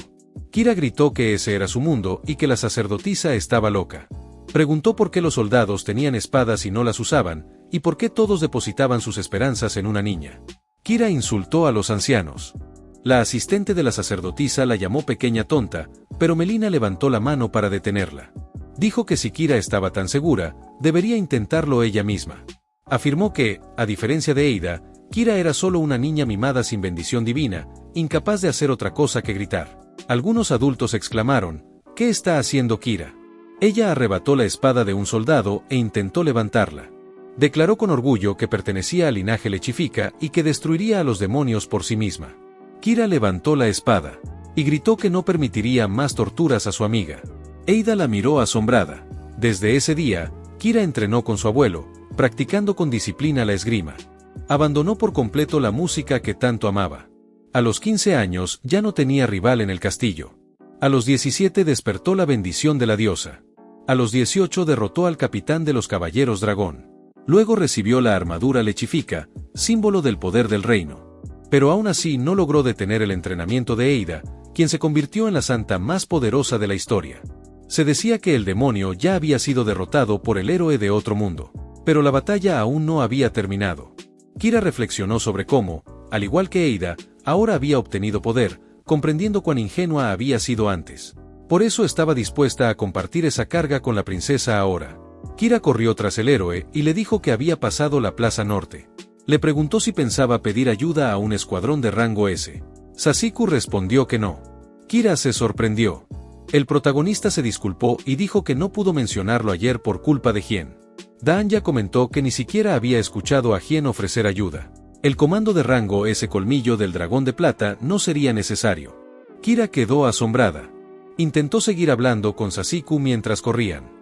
Kira gritó que ese era su mundo y que la sacerdotisa estaba loca. Preguntó por qué los soldados tenían espadas y no las usaban, y por qué todos depositaban sus esperanzas en una niña. Kira insultó a los ancianos. La asistente de la sacerdotisa la llamó pequeña tonta, pero Melina levantó la mano para detenerla. Dijo que si Kira estaba tan segura, debería intentarlo ella misma. Afirmó que, a diferencia de Eida, Kira era solo una niña mimada sin bendición divina, incapaz de hacer otra cosa que gritar. Algunos adultos exclamaron, ¿qué está haciendo Kira? Ella arrebató la espada de un soldado e intentó levantarla. Declaró con orgullo que pertenecía al linaje Lechifica y que destruiría a los demonios por sí misma. Kira levantó la espada y gritó que no permitiría más torturas a su amiga. Eida la miró asombrada. Desde ese día, Kira entrenó con su abuelo, practicando con disciplina la esgrima. Abandonó por completo la música que tanto amaba. A los 15 años ya no tenía rival en el castillo. A los 17 despertó la bendición de la diosa. A los 18 derrotó al capitán de los caballeros dragón. Luego recibió la armadura Lechifica, símbolo del poder del reino. Pero aún así no logró detener el entrenamiento de Eida, quien se convirtió en la santa más poderosa de la historia. Se decía que el demonio ya había sido derrotado por el héroe de otro mundo, pero la batalla aún no había terminado. Kira reflexionó sobre cómo, al igual que Eida, ahora había obtenido poder, comprendiendo cuán ingenua había sido antes. Por eso estaba dispuesta a compartir esa carga con la princesa ahora. Kira corrió tras el héroe y le dijo que había pasado la Plaza Norte. Le preguntó si pensaba pedir ayuda a un escuadrón de rango S. Sasiku respondió que no. Kira se sorprendió. El protagonista se disculpó y dijo que no pudo mencionarlo ayer por culpa de Hien. Daanya comentó que ni siquiera había escuchado a Hien ofrecer ayuda. El comando de rango S colmillo del dragón de plata no sería necesario. Kira quedó asombrada. Intentó seguir hablando con Sasiku mientras corrían.